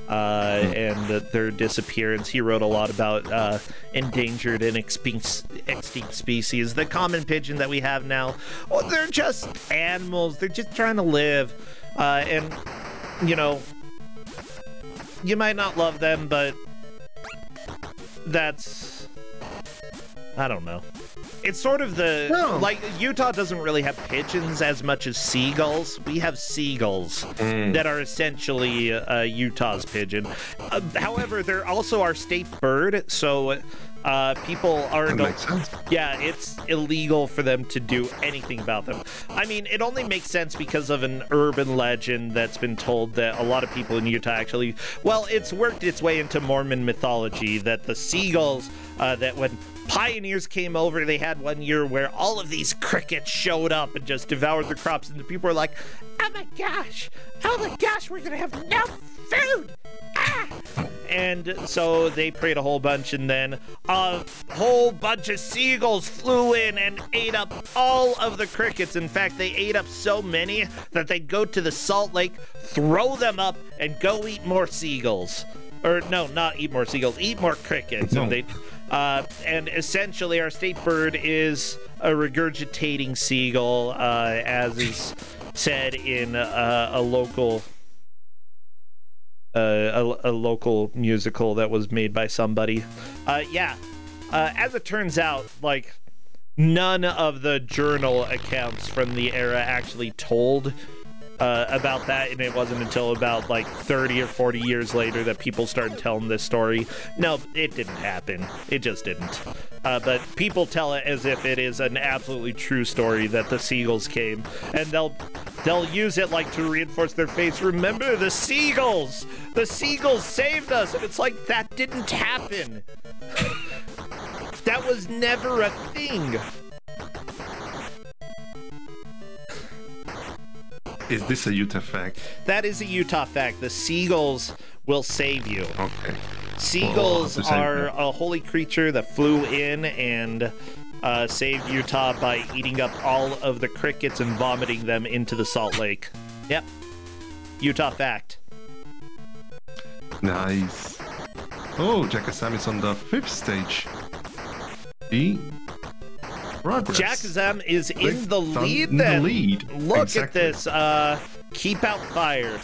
and their disappearance. He wrote a lot about endangered and extinct species. The common pigeon that we have now, well, they're just animals. They're just trying to live. And, you know, you might not love them, but that's, I don't know. It's sort of the, like, Utah doesn't really have pigeons as much as seagulls. We have seagulls that are essentially Utah's pigeon. However, they're also our state bird, so people aren't... That makes sense. Yeah, it's illegal for them to do anything about them. I mean, it only makes sense because of an urban legend that's been told that a lot of people in Utah actually... Well, it's worked its way into Mormon mythology that the seagulls, that when pioneers came over, they had one year where all of these crickets showed up and just devoured their crops, and the people were like, oh my gosh, we're gonna have no food. And so they prayed a whole bunch, and then a whole bunch of seagulls flew in and ate up all of the crickets. In fact, they ate up so many that they'd go to the Salt Lake, throw them up, and go eat more seagulls. Or no, not eat more seagulls, eat more crickets. No. And essentially our state bird is a regurgitating seagull, as is said in a local musical that was made by somebody. As it turns out, like, none of the journal accounts from the era actually told about that, and it wasn't until about like 30 or 40 years later that people started telling this story. No, it didn't happen. It just didn't. But people tell it as if it is an absolutely true story that the seagulls came, and they'll use it like to reinforce their faith. Remember the seagulls! The seagulls saved us! And it's like, that didn't happen. That was never a thing. Is this a Utah fact? That is a Utah fact. The seagulls will save you. Okay. Seagulls are a holy creature that flew in and saved Utah by eating up all of the crickets and vomiting them into the Salt Lake. Yep. Utah fact. Nice. Oh, Jack-a-Sam is on the 5th stage. Progress. Jack-a-Sam is in the lead then. Look exactly. at this. Keep out fire.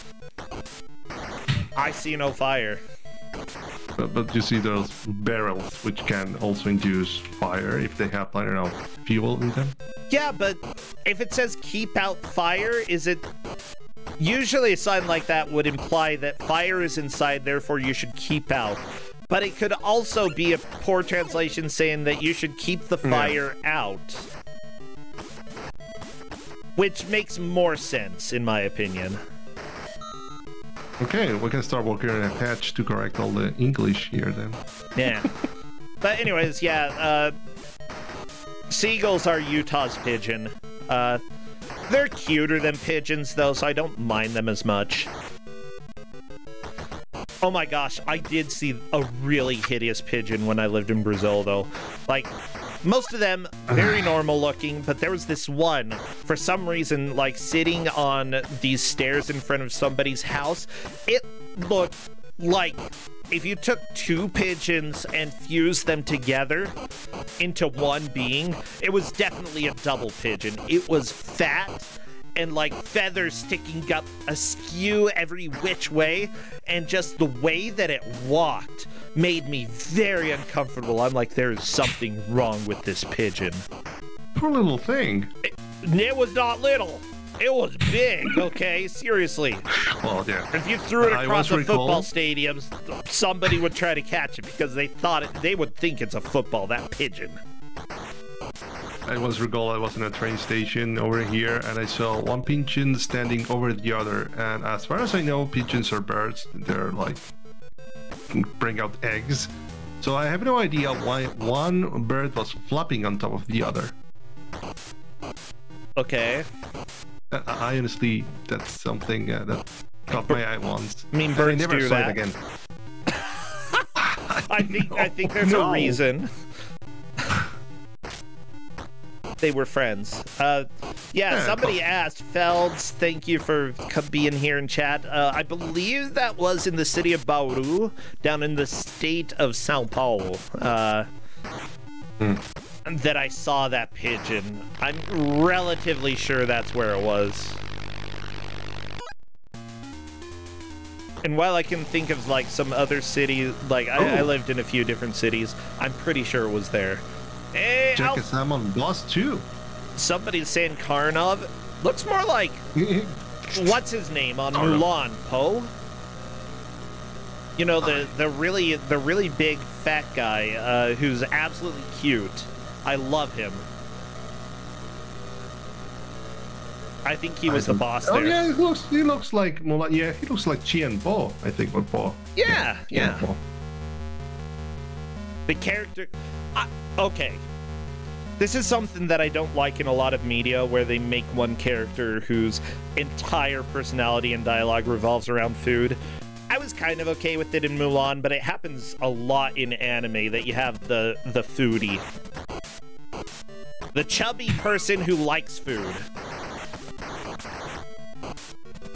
I see no fire. But you see those barrels which can also induce fire if they have, I don't know, fuel in them? Yeah, but if it says keep out fire, is it... Usually a sign like that would imply that fire is inside, therefore you should keep out. But it could also be a poor translation saying that you should keep the fire out. Which makes more sense, in my opinion. Okay, we can start working on a patch to correct all the English here then. Yeah. But anyways, yeah, seagulls are Utah's pigeon. They're cuter than pigeons, though, so I don't mind them as much. Oh my gosh, I did see a really hideous pigeon when I lived in Brazil, though. Like, most of them very normal looking, but there was this one, for some reason, like, sitting on these stairs in front of somebody's house. It looked like if you took two pigeons and fused them together into one being, it was definitely a double pigeon. It was fat and like feathers sticking up askew every which way, and just the way that it walked made me very uncomfortable. I'm like, there is something wrong with this pigeon. Poor little thing. It was not little. It was big, okay? Seriously. Well, yeah. If you threw it across a football stadium, somebody would try to catch it because they would think it's a football, that pigeon. I was in a train station over here, and I saw one pigeon standing over the other. And as far as I know, pigeons are birds. They're like, bring out eggs. So I have no idea why one bird was flopping on top of the other. Okay. I honestly, that's something that caught my eye once. I mean, birds I never do saw that. it again. I think there's a reason. They were friends. Yeah, somebody asked, Felds, thank you for being here in chat. I believe that was in the city of Bauru, down in the state of Sao Paulo, that I saw that pigeon. I'm relatively sure that's where it was. And while I can think of like some other city, like I lived in a few different cities, I'm pretty sure it was there. Hey, Check us out on Boss 2. Somebody's saying Karnov. Looks more like what's his name on Mulan? Poe? You know, the really big fat guy who's absolutely cute. I love him. I think he was the boss there. Oh yeah, he looks like Mulan. Yeah, he looks like Chien Po, I think, or Po. Yeah. Po. The character... okay. This is something that I don't like in a lot of media, where they make one character whose entire personality and dialogue revolves around food. I was kind of okay with it in Mulan, but it happens a lot in anime that you have the foodie. The chubby person who likes food.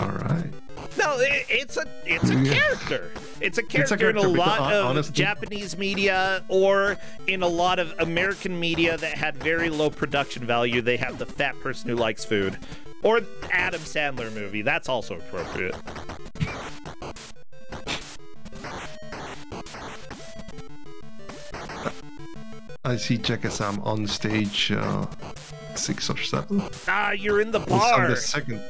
All right. No, it's a character. It's a character in a lot of honestly, Japanese media, or in a lot of American media that had very low production value. They have the fat person who likes food. Or Adam Sandler movie. That's also appropriate. I see Check-a-Sam on stage 6 or 7. Ah, you're in the bar. He's on the second.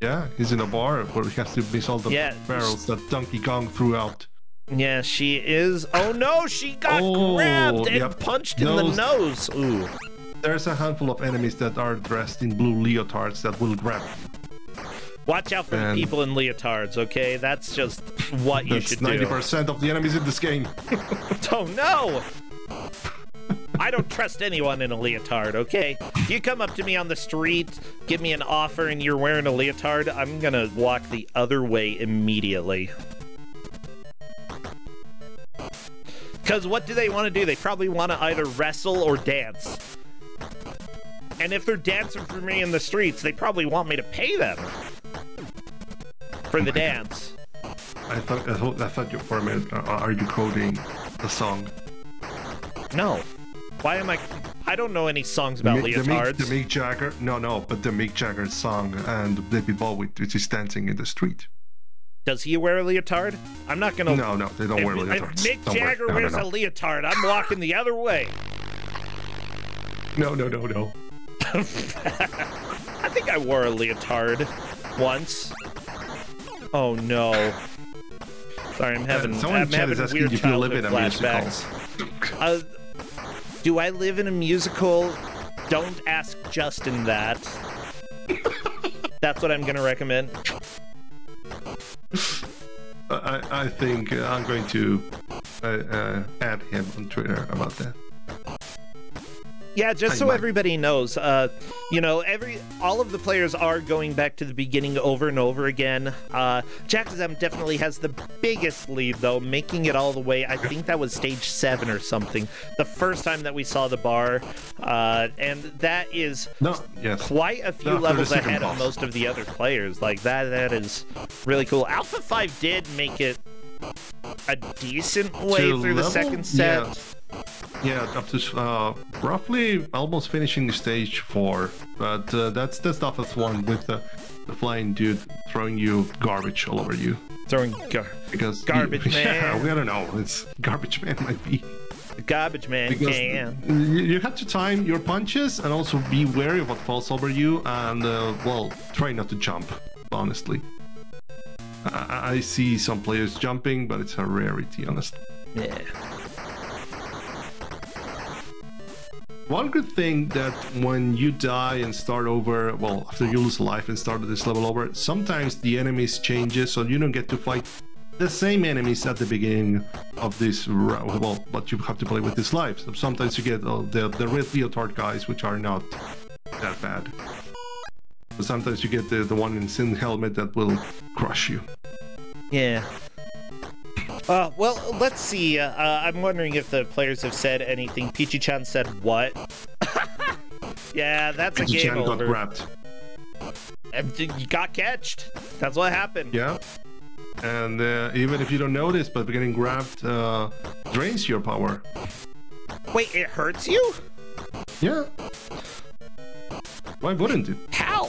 Yeah, he's in a bar where he has to miss all the barrels that Donkey Kong threw out. Yeah, she is. Oh no, she got grabbed and punched in the nose. Ooh. There's a handful of enemies that are dressed in blue leotards that will grab you. Watch out for the people in leotards, okay? That's just what you should do. That's 90% of the enemies in this game. Oh no! I don't trust anyone in a leotard, okay? If you come up to me on the street, give me an offer, and you're wearing a leotard, I'm gonna walk the other way immediately. Because what do they want to do? They probably want to either wrestle or dance. And if they're dancing for me in the streets, they probably want me to pay them for the dance. I thought you for a minute, are you quoting the song? No. Why am I don't know any songs about leotards. The Mick Jagger, no, but the Mick Jagger song and David Bowie, which is dancing in the street. Does he wear a leotard? I'm not gonna... No, they don't wear leotards. If Mick Jagger wears a leotard, I'm walking the other way. No. I think I wore a leotard once. Oh no. Sorry, I'm having weird childhood flashbacks. Do I live in a musical? Don't ask Justin that. That's what I'm gonna recommend. I think I'm going to add him on Twitter about that. Yeah, just so everybody knows, you know, all of the players are going back to the beginning over and over again. Kusog7ande definitely has the biggest lead, though, making it all the way. I think that was stage 7 or something, the first time that we saw the bar, and that is quite a few levels ahead of most of the other players. Like that is really cool. Alpha 5 did make it a decent way through the second set. Yeah, up to roughly almost finishing stage 4, but that's the toughest one with the flying dude throwing you garbage all over you. Throwing garbage man. Yeah, we don't know. It's garbage man might be. Garbage man can. You have to time your punches and also be wary of what falls over you, and well, try not to jump. Honestly, I see some players jumping, but it's a rarity, honestly. Yeah. One good thing that when you die and start over, well, after you lose life and start this level over, sometimes the enemies changes, so you don't get to fight the same enemies at the beginning of this round. Well, but you have to play with this life. So sometimes you get the red leotard guys, which are not that bad. But sometimes you get the one in sin helmet that will crush you. Yeah. Well, let's see. I'm wondering if the players have said anything. Peachy-chan said what? Yeah, that's a game over. Got grabbed. You got catched. That's what happened. Yeah. And even if you don't notice, but getting grabbed drains your power. Wait, it hurts you? Yeah. Why wouldn't it? How?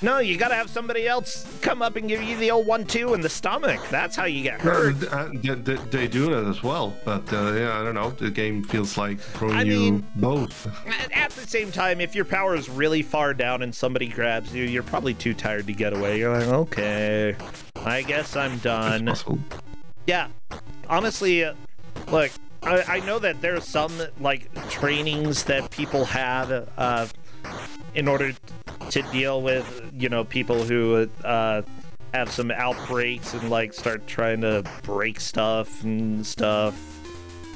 No, you gotta have somebody else come up and give you the old 1-2 in the stomach. That's how you get hurt. They do that as well, but yeah, I don't know. The game feels like throwing you both. At the same time, if your power is really far down and somebody grabs you, you're probably too tired to get away. You're like, okay, I guess I'm done. Yeah, honestly, look, I know that there are some like trainings that people have in order to deal with, you know, people who have some outbreaks and like start trying to break stuff and stuff.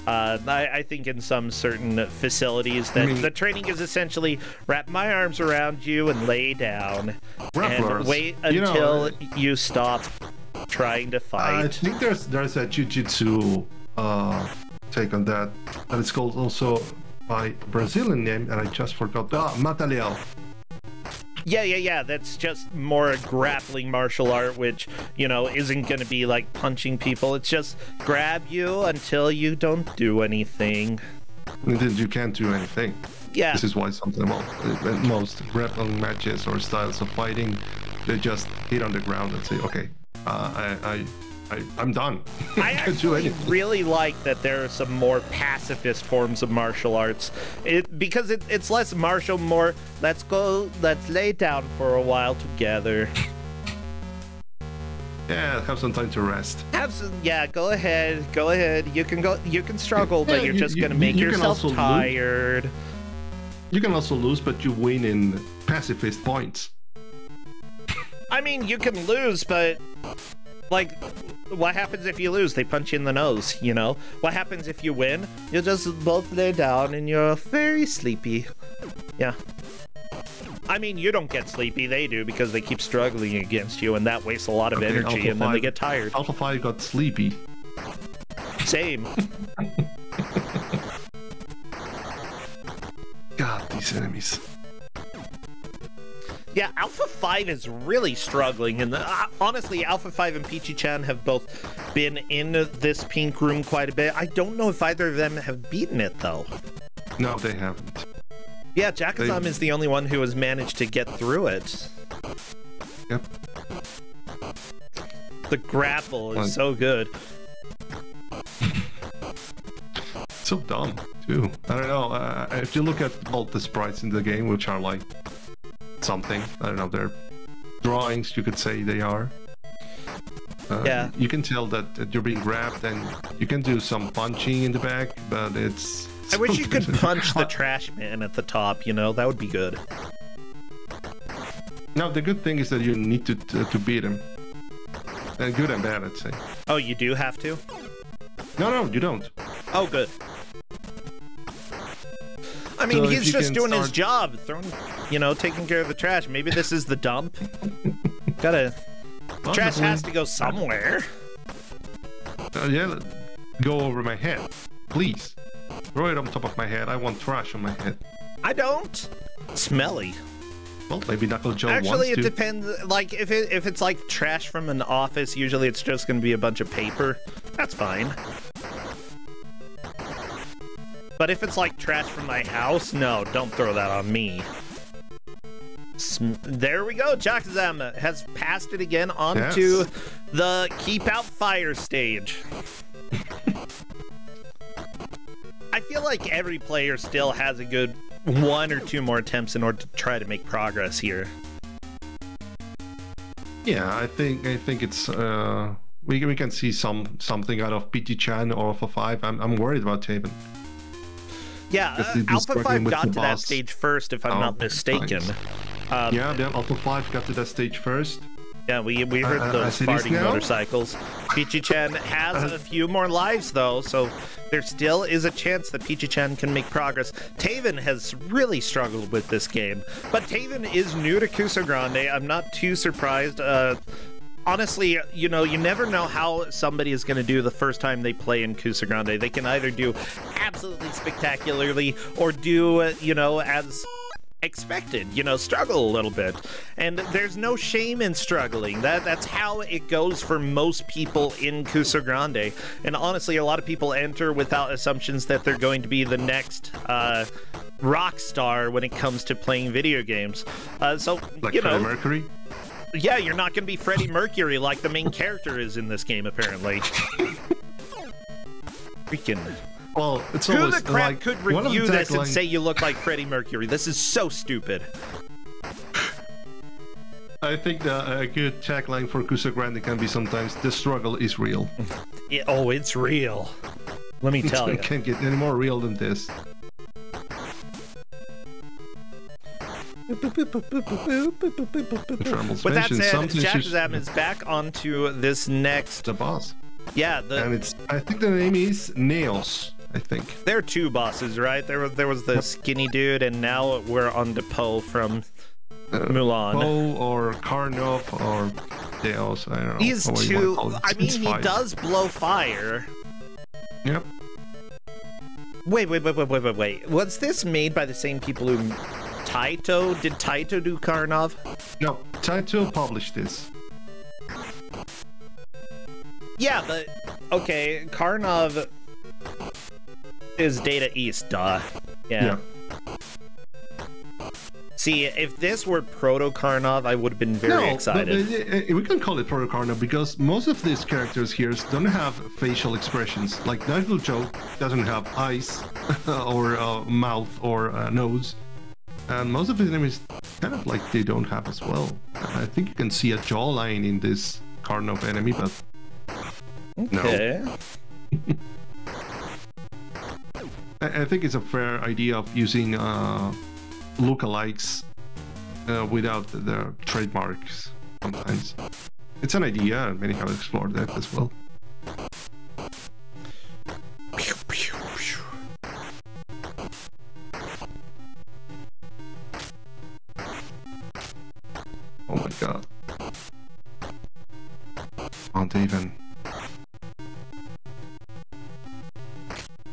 I think in some certain facilities that the training is essentially wrap my arms around you and lay down and wait until you stop trying to fight. I think there's a jiu-jitsu take on that, and it's called also by Brazilian name, and I just forgot. Mata-Leão. Yeah, that's just more a grappling martial art, which, you know, isn't going to be like punching people. It's just grab you until you don't do anything. And then you can't do anything. Yeah. This is why most grappling matches or styles of fighting, they just hit on the ground and say, okay, I'm done. I actually really like that there are some more pacifist forms of martial arts. Because it's less martial, more let's lay down for a while together. Yeah, have some time to rest. Go ahead. You can struggle, but you're just gonna make yourself tired. You can also lose, but you win in pacifist points. I mean, you can lose, but like, what happens if you lose? They punch you in the nose, you know? What happens if you win? You'll just both lay down and you're very sleepy. Yeah. I mean, you don't get sleepy, they do, because they keep struggling against you, and that wastes a lot of energy, and then they get tired. Alpha 5 got sleepy. Same. God, these enemies. Yeah, Alpha 5 is really struggling, and honestly, Alpha 5 and Peachy-chan have both been in this pink room quite a bit. I don't know if either of them have beaten it, though. No, they haven't. Yeah, Kusog7ande is the only one who has managed to get through it. Yep. The grapple is so good. So dumb, too. I don't know, if you look at all the sprites in the game, which are like something, I don't know, they're drawings, you could say they are. Yeah. You can tell that you're being grabbed, and you can do some punching in the back, but it's... I wish you could punch the trash man at the top, you know, that would be good. No, the good thing is that you need to beat him. And good and bad, I'd say. Oh, you do have to? No, you don't. Oh, good. I mean, So he's just doing his job, taking care of the trash. Maybe this is the dump. Trash has to go somewhere. Yeah, go over my head, please. Throw it on top of my head. I want trash on my head. I don't. Smelly. Well, maybe Knuckle Joe wants to. Actually, it depends. Like, if it's like trash from an office, usually it's just going to be a bunch of paper. That's fine. But if it's like trash from my house, no, don't throw that on me. There we go. Kusog7ande has passed it again onto the Keep Out Fire stage. I feel like every player still has a good 1 or 2 more attempts in order to try to make progress here. Yeah, I think it's we can see something out of PT-chan or Alpha 5. I'm worried about Taven. Yeah, Alpha 5 got to that stage first, if I'm not mistaken. Yeah, Alpha 5 got to that stage first. Yeah, we heard those farting motorcycles. Peachy-chan has a few more lives, though, so there still is a chance that Peachy-chan can make progress. Taven has really struggled with this game, but Taven is new to Kusog7ande. I'm not too surprised. Honestly, you never know how somebody is going to do the first time they play in Kusog7ande. They can either do absolutely spectacularly or do, as expected, struggle a little bit. And there's no shame in struggling. That's how it goes for most people in Kusog7ande. And honestly, a lot of people enter without assumptions that they're going to be the next rock star when it comes to playing video games. So, like Freddie Mercury? Yeah, you're not going to be Freddie Mercury like the main character is in this game, apparently. Freaking... Well, it's who the crap could review this and say you look like Freddie Mercury? This is so stupid. I think a good tagline for Kusog7ande can be sometimes, the struggle is real. Yeah, oh, it's real. Let me tell you. It can't get any more real than this. With that said, Kusog7ande is back onto this next... The boss. Yeah, and I think the name is Neos. I think there are 2 bosses, right? There was the skinny dude, and now we're on to Poe from Mulan. Poe or Karnov or Deos, I don't know. These 2. I mean, he does blow fire. Yep. Wait. Was this made by the same people who Taito? Did Taito do Karnov? No, Taito published this. Yeah, but okay, Karnov is Data East, duh. Yeah. See, if this were Proto Karnov, I would have been very excited. We can call it Proto Karnov because most of these characters here don't have facial expressions. Like Knuckle Joe doesn't have eyes or mouth or nose, and most of his enemies kind of like they don't have as well. I think you can see a jawline in this Karnov enemy, but okay. No. I think it's a fair idea of using lookalikes without their trademarks sometimes. It's an idea, and many have explored that as well. Oh my god. Can't even.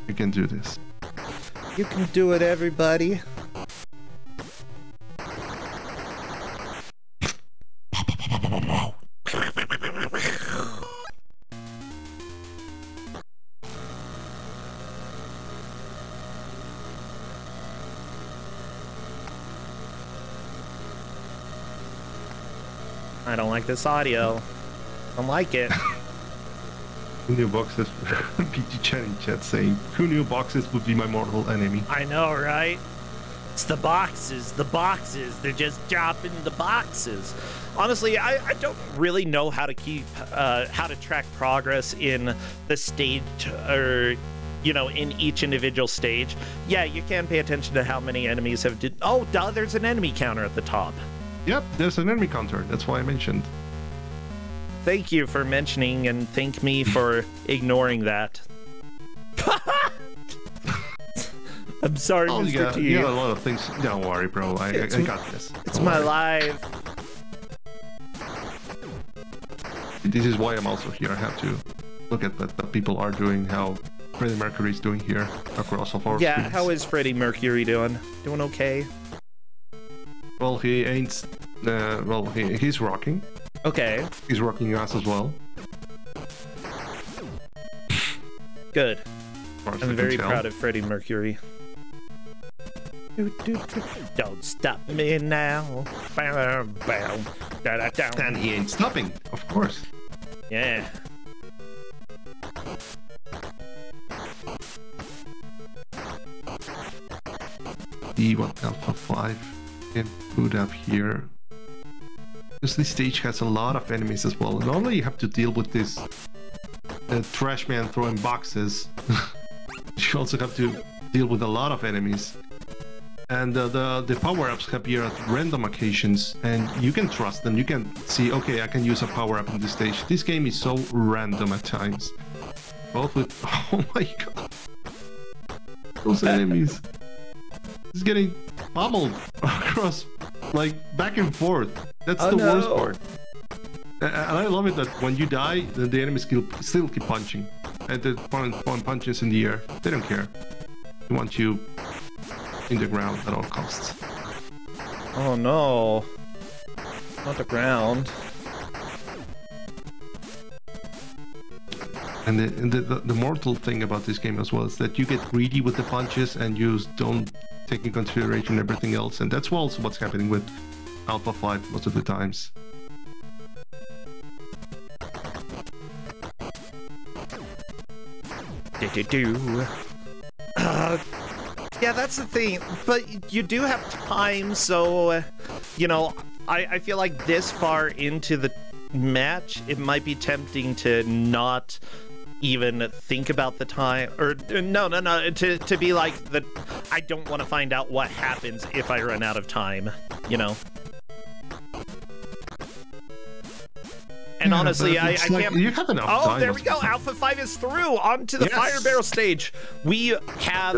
You can do this. You can do it, everybody. I don't like this audio. I don't like it. Who knew boxes? PT-chan in chat saying, who knew boxes would be my mortal enemy? I know, right? It's the boxes. They're just dropping the boxes. Honestly, I don't really know how to track progress in the stage or, in each individual stage. Yeah, you can pay attention to how many enemies have oh, duh, there's an enemy counter at the top. Yep, there's an enemy counter. That's why I mentioned. Thank you for mentioning and thank me for ignoring that. I'm sorry, Mr. T. You got a lot of things. Don't worry, bro. I got this. It's my life. This is why I'm also here. I have to look at what people are doing, how Freddie Mercury is doing here across all our screens. How is Freddie Mercury doing? Doing okay? Well, he ain't. Well, he's rocking. Okay. He's rocking your ass as well. Good. I'm very proud of Freddie Mercury. Don't stop me now. And he ain't stopping, of course. Yeah. See what Alpha 5 can put up here. Because this stage has a lot of enemies as well. Normally you have to deal with this trash man throwing boxes. You also have to deal with a lot of enemies. And the power-ups appear at random occasions, and you can trust them. You can see, okay, I can use a power-up in this stage. This game is so random at times. Both with... Oh my god. Those enemies. It's getting pummeled across, like, back and forth. That's the worst part. And I love it that when you die, the enemies still keep punching. And the one punches in the air. They don't care. They want you in the ground at all costs. Oh no. Not the ground. And the mortal thing about this game as well is that you get greedy with the punches and you don't take in consideration everything else. And that's also what's happening with Alpha 5 most of the times. Yeah, that's the thing. But you do have time, so, you know, I feel like this far into the match, it might be tempting to not even think about the time, or no, to be like, I don't want to find out what happens if I run out of time, you know? And honestly, I can't... You have enough time. Oh, there we go. Alpha 5 is through. On to the fire barrel stage. We have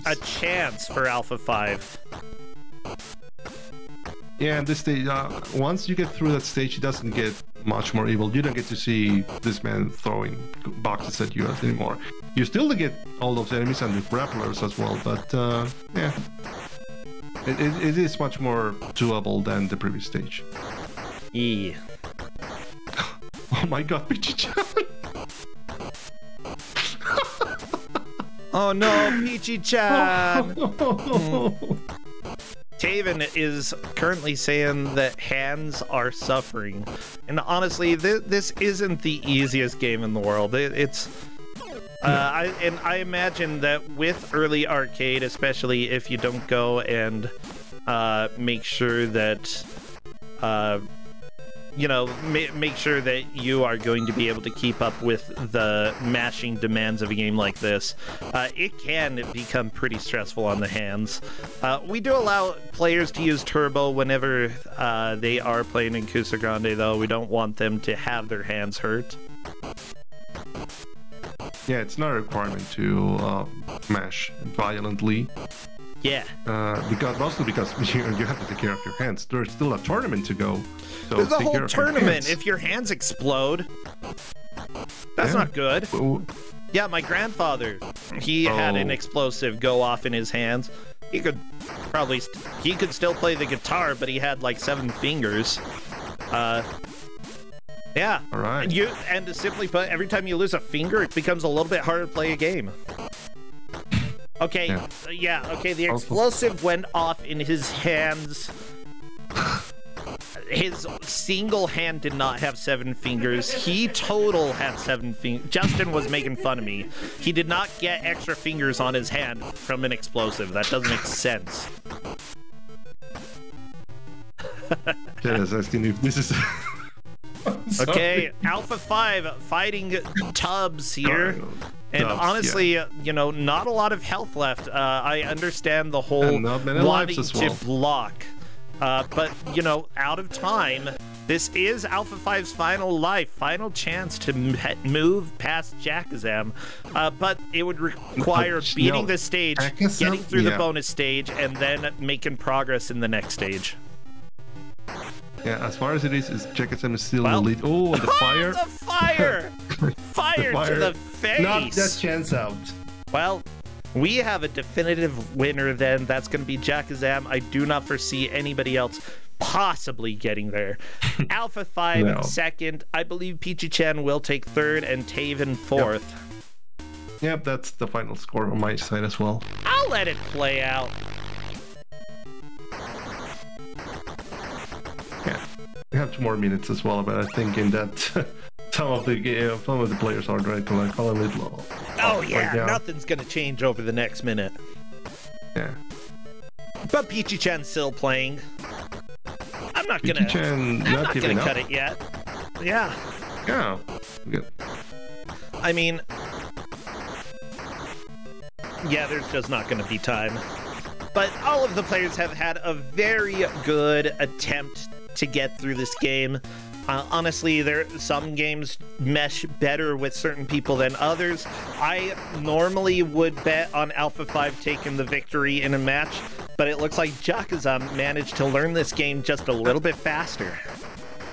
a chance for Alpha 5. Yeah, and this stage, once you get through that stage, it doesn't get much more evil. You don't get to see this man throwing boxes at you anymore. You still get all those enemies and the grapplers as well, but yeah. It is much more doable than the previous stage. Yeah. Oh my god, Peachy-chan! Oh no, Peachy-chan! Taven is currently saying that hands are suffering. And honestly, this isn't the easiest game in the world. I imagine that with early arcade, especially if you don't go and make sure that you know, make sure that you are going to be able to keep up with the mashing demands of a game like this. It can become pretty stressful on the hands. We do allow players to use turbo whenever they are playing in Kusog7ande, though. We don't want them to have their hands hurt. Yeah, it's not a requirement to mash violently. Yeah. Mostly because you have to take care of your hands. There's still a tournament to go. So there's a whole tournament. If your hands explode, that's not good. Yeah, my grandfather, he had an explosive go off in his hands. He could still play the guitar, but he had like 7 fingers. Yeah. All right. And to simply put, every time you lose a finger, it becomes a little bit harder to play a game. Okay, okay, the explosive went off in his hands. His single hand did not have 7 fingers. He total had 7 fingers. Justin was making fun of me. He did not get extra fingers on his hand from an explosive. That doesn't make sense. Yes, asking if this is... Okay, Alpha 5 fighting Tubbs here. And honestly, you know, not a lot of health left. I understand the whole wanting to block. But, you know, out of time, This is Alpha 5's final life, final chance to move past Jakazam, but it would require beating this stage, getting through the bonus stage, and then making progress in the next stage. Yeah, as far as it is Jakazam is still in the lead. Oh, the fire! The fire! Fire to the face! Not that chance out. Well, we have a definitive winner then. That's going to be Jakazam. I do not foresee anybody else possibly getting there. Alpha 5 second. I believe Peachy-chan will take third and Taven fourth. Yep, that's the final score on my side as well. I'll let it play out. Yeah, we have 2 more minutes as well, but I think in that some of the players are trying to like call a little. Oh yeah, nothing's gonna change over the next minute. Yeah. But Peachy-chan's still playing. I'm not gonna cut it yet. Yeah. Yeah. Good. I mean, yeah, there's just not gonna be time. But all of the players have had a very good attempt to get through this game. Honestly, some games mesh better with certain people than others. I normally would bet on Alpha 5 taking the victory in a match, but it looks like Jakazam managed to learn this game just a little bit faster.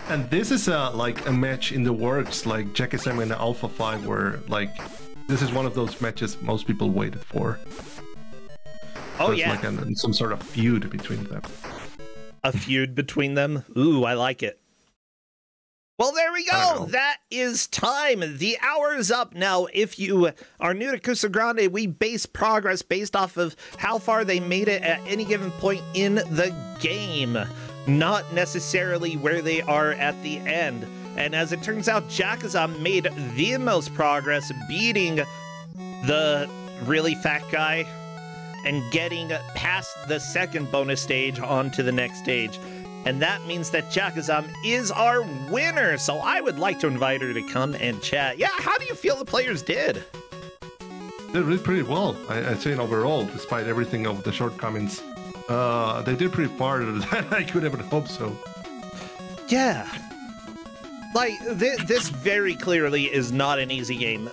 And this is like a match in the works, like Jakazam and Alpha 5 were like, this is one of those matches most people waited for. Oh, yeah. Like some sort of feud between them. A feud between them? Ooh, I like it. Well, there we go. That is time. The hour is up now. If you are new to Kusog7ande, we base progress based off of how far they made it at any given point in the game, not necessarily where they are at the end. And as it turns out, Jakazam made the most progress, beating the really fat guy and getting past the second bonus stage onto the next stage. And that means that Jakazam is our winner. So I would like to invite her to come and chat. Yeah, how do you feel the players did? They did pretty well. I'd say overall, despite everything of the shortcomings, they did pretty far than I could ever hope so. Yeah. Like, this very clearly is not an easy game.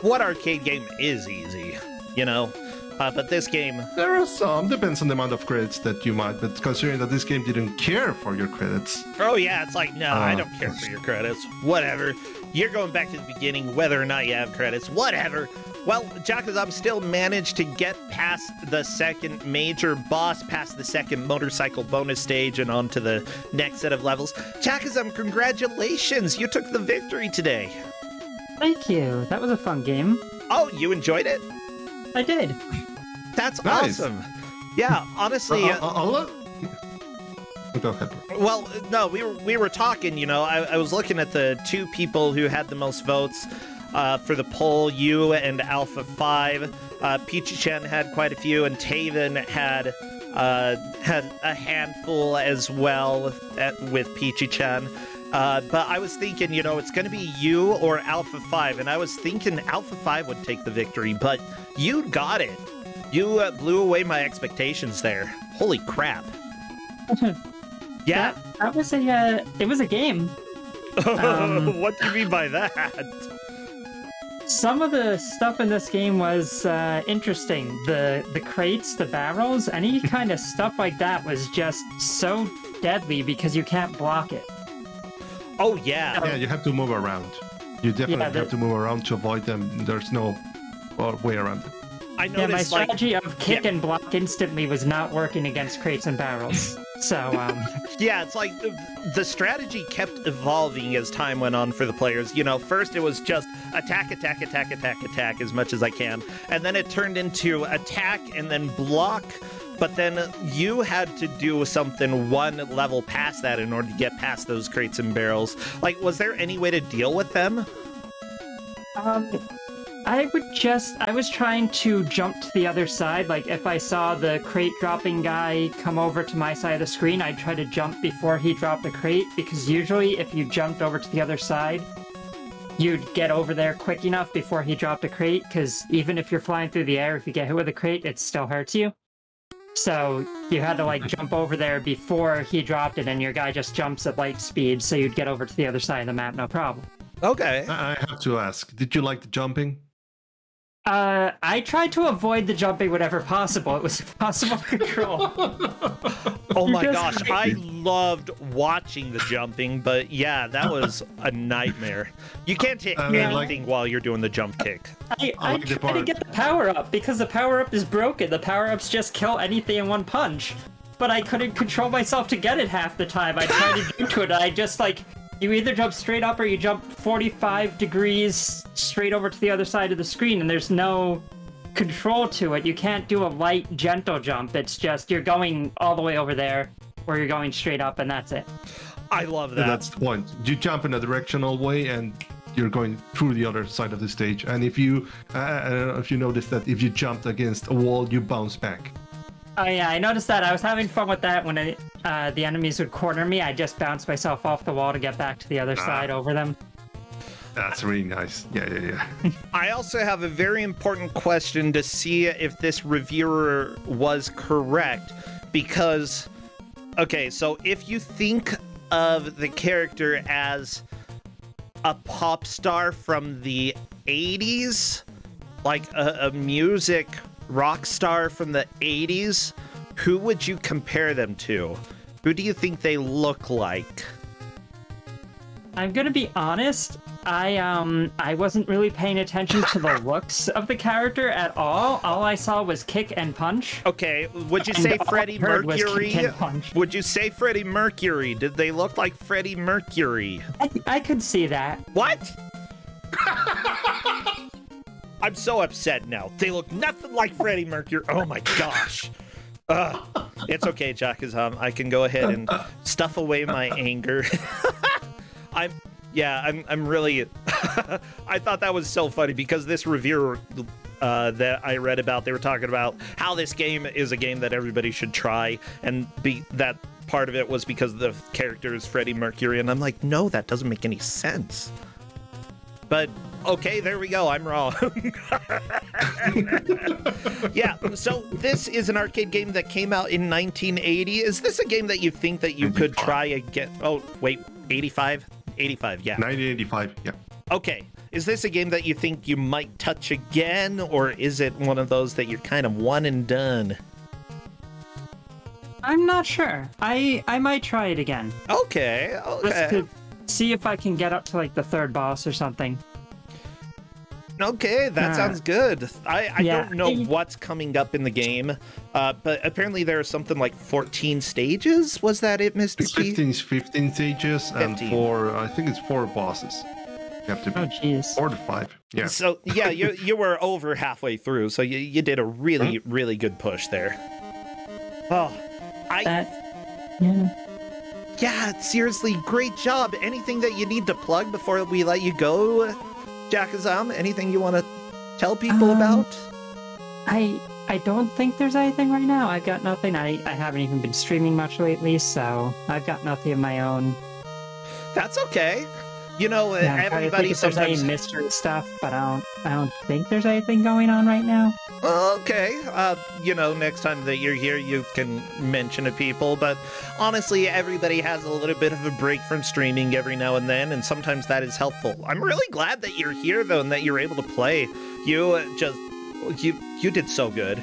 What arcade game is easy, you know? But this game... There are some. Depends on the amount of credits that you might, but considering that this game didn't care for your credits. Oh yeah, it's like, no, I don't care for your credits. Whatever. You're going back to the beginning, whether or not you have credits. Whatever. Well, Jakazam still managed to get past the second major boss, past the second motorcycle bonus stage, and on to the next set of levels. Jakazam, congratulations! You took the victory today. Thank you. That was a fun game. Oh, you enjoyed it? I did. That's nice. Awesome. Yeah, honestly. Go ahead. Well, no, we were talking. You know, I was looking at the 2 people who had the most votes for the poll. You and Alpha 5. Peachy-chan had quite a few, and Taven had a handful as well with Peachy-chan. But I was thinking, you know, it's going to be you or Alpha 5, and I was thinking Alpha 5 would take the victory, but you got it. You blew away my expectations there. Holy crap. Yeah. That was it was a game. What do you mean by that? Some of the stuff in this game was interesting. The crates, the barrels, any kind of stuff like that was just so deadly because you can't block it. Oh, yeah. Yeah, you have to move around. You definitely have to move around to avoid them. There's no way around it. I noticed, my strategy of kick and block instantly was not working against crates and barrels. So, yeah, it's like the strategy kept evolving as time went on for the players. You know, first it was just attack as much as I can. And then it turned into attack and then block. But then you had to do something one level past that in order to get past those crates and barrels. Like, was there any way to deal with them? I was trying to jump to the other side. Like, if I saw the crate dropping guy come over to my side of the screen, I'd try to jump before he dropped the crate, because usually if you jumped over to the other side, you'd get over there quick enough before he dropped a crate, because even if you're flying through the air, if you get hit with a crate, it still hurts you. So you had to like jump over there before he dropped it, and your guy just jumps at light speed, so you'd get over to the other side of the map, no problem. Okay. I have to ask, did you like the jumping? I tried to avoid the jumping whenever possible. It was impossible to control. Oh my gosh, I loved watching the jumping, but yeah, that was a nightmare. You can't hit anything while you're doing the jump kick. I tried to get the power-up, because the power-up is broken. The power-ups just kill anything in one punch. But I couldn't control myself to get it half the time. I tried to do it, and I just, like... You either jump straight up or you jump 45 degrees straight over to the other side of the screen, and there's no control to it. You can't do a light, gentle jump. It's just you're going all the way over there, or you're going straight up, and that's it. I love that. That's the point. You jump in a directional way, and you're going through the other side of the stage. And if you, I don't know if you noticed that if you jumped against a wall, you bounce back. Oh yeah, I noticed that. I was having fun with that when the enemies would corner me. I just bounced myself off the wall to get back to the other side over them. That's really nice. Yeah. I also have a very important question to see if this reviewer was correct, because, okay, so if you think of the character as a pop star from the 80s, like a music rock star from the 80s, who would you compare them to? Who do you think they look like? I'm gonna be honest, I wasn't really paying attention to the looks of the character at all. All I saw was kick and punch. Okay, would you say Freddie Mercury? Would you say Freddie Mercury? Did they look like Freddie Mercury? I could see that. What? I'm so upset now. They look nothing like Freddie Mercury. Oh my gosh. It's okay, Jack-Azam. I can go ahead and stuff away my anger. I'm really... I thought that was so funny because this reviewer that I read about, they were talking about how this game is a game that everybody should try, and that part of it was because the character is Freddie Mercury, and I'm like, no, that doesn't make any sense. But... okay, there we go. I'm wrong. Yeah, so this is an arcade game that came out in 1980. Is this a game that you think that you could try again? Oh, wait, 85? 85, yeah. 1985, yeah. Okay, is this a game that you think you might touch again, or is it one of those that you're kind of one and done? I'm not sure. I might try it again. Okay. Just to see if I can get up to, like, the third boss or something. Okay, that sounds good. I don't know what's coming up in the game, but apparently there are something like 14 stages. Was that it, Mr. T? 15 stages, 15. And I think it's 4 bosses. You have to be 4 to 5. Yeah. So yeah, you were over halfway through, so you did a really really good push there. Oh, yeah, seriously, great job. Anything that you need to plug before we let you go, Jack-Azam? Anything you want to tell people about? I don't think there's anything right now. I've got nothing. I haven't even been streaming much lately, so I've got nothing of my own. That's okay. You know, everybody sometimes... There's any mystery stuff, but I don't think there's anything going on right now. Okay. You know, next time that you're here, you can mention to people, but honestly, everybody has a little bit of a break from streaming every now and then, and sometimes that is helpful. I'm really glad that you're here, though, and that you're able to play. You did so good.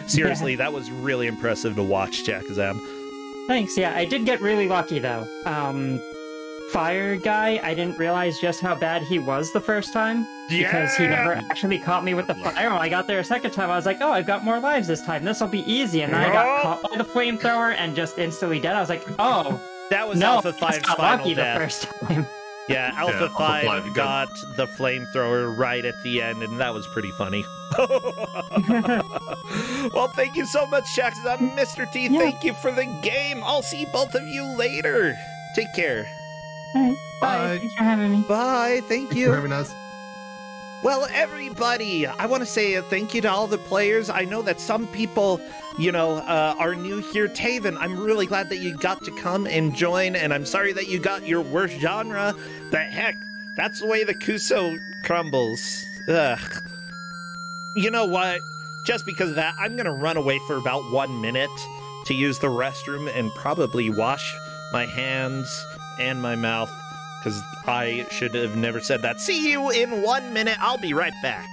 Seriously, that was really impressive to watch, Jack-Azam. Thanks, yeah, I did get really lucky, though. Fire guy, I didn't realize just how bad he was the first time. Because he never actually caught me with the fire. When I got there a second time, I was like, oh, I've got more lives this time. This will be easy. And then I got caught by the flamethrower and just instantly dead. I was like, oh. That was Alpha 5's final death. The first time. Yeah, Alpha 5 got the flamethrower right at the end, and that was pretty funny. Well, thank you so much, Jack-Azam. Mr. T, thank you for the game. I'll see both of you later. Take care. All right. Bye. Thanks for having me. Bye. Thank you. Thanks for having us. Well, everybody, I want to say a thank you to all the players. I know that some people, you know, are new here. Taven, I'm really glad that you got to come and join, and I'm sorry that you got your worst genre. The heck, that's the way the Kuso crumbles. Ugh. You know what? just because of that, I'm going to run away for about 1 minute to use the restroom and probably wash my hands and my mouth, because I should have never said that. See you in 1 minute. I'll be right back.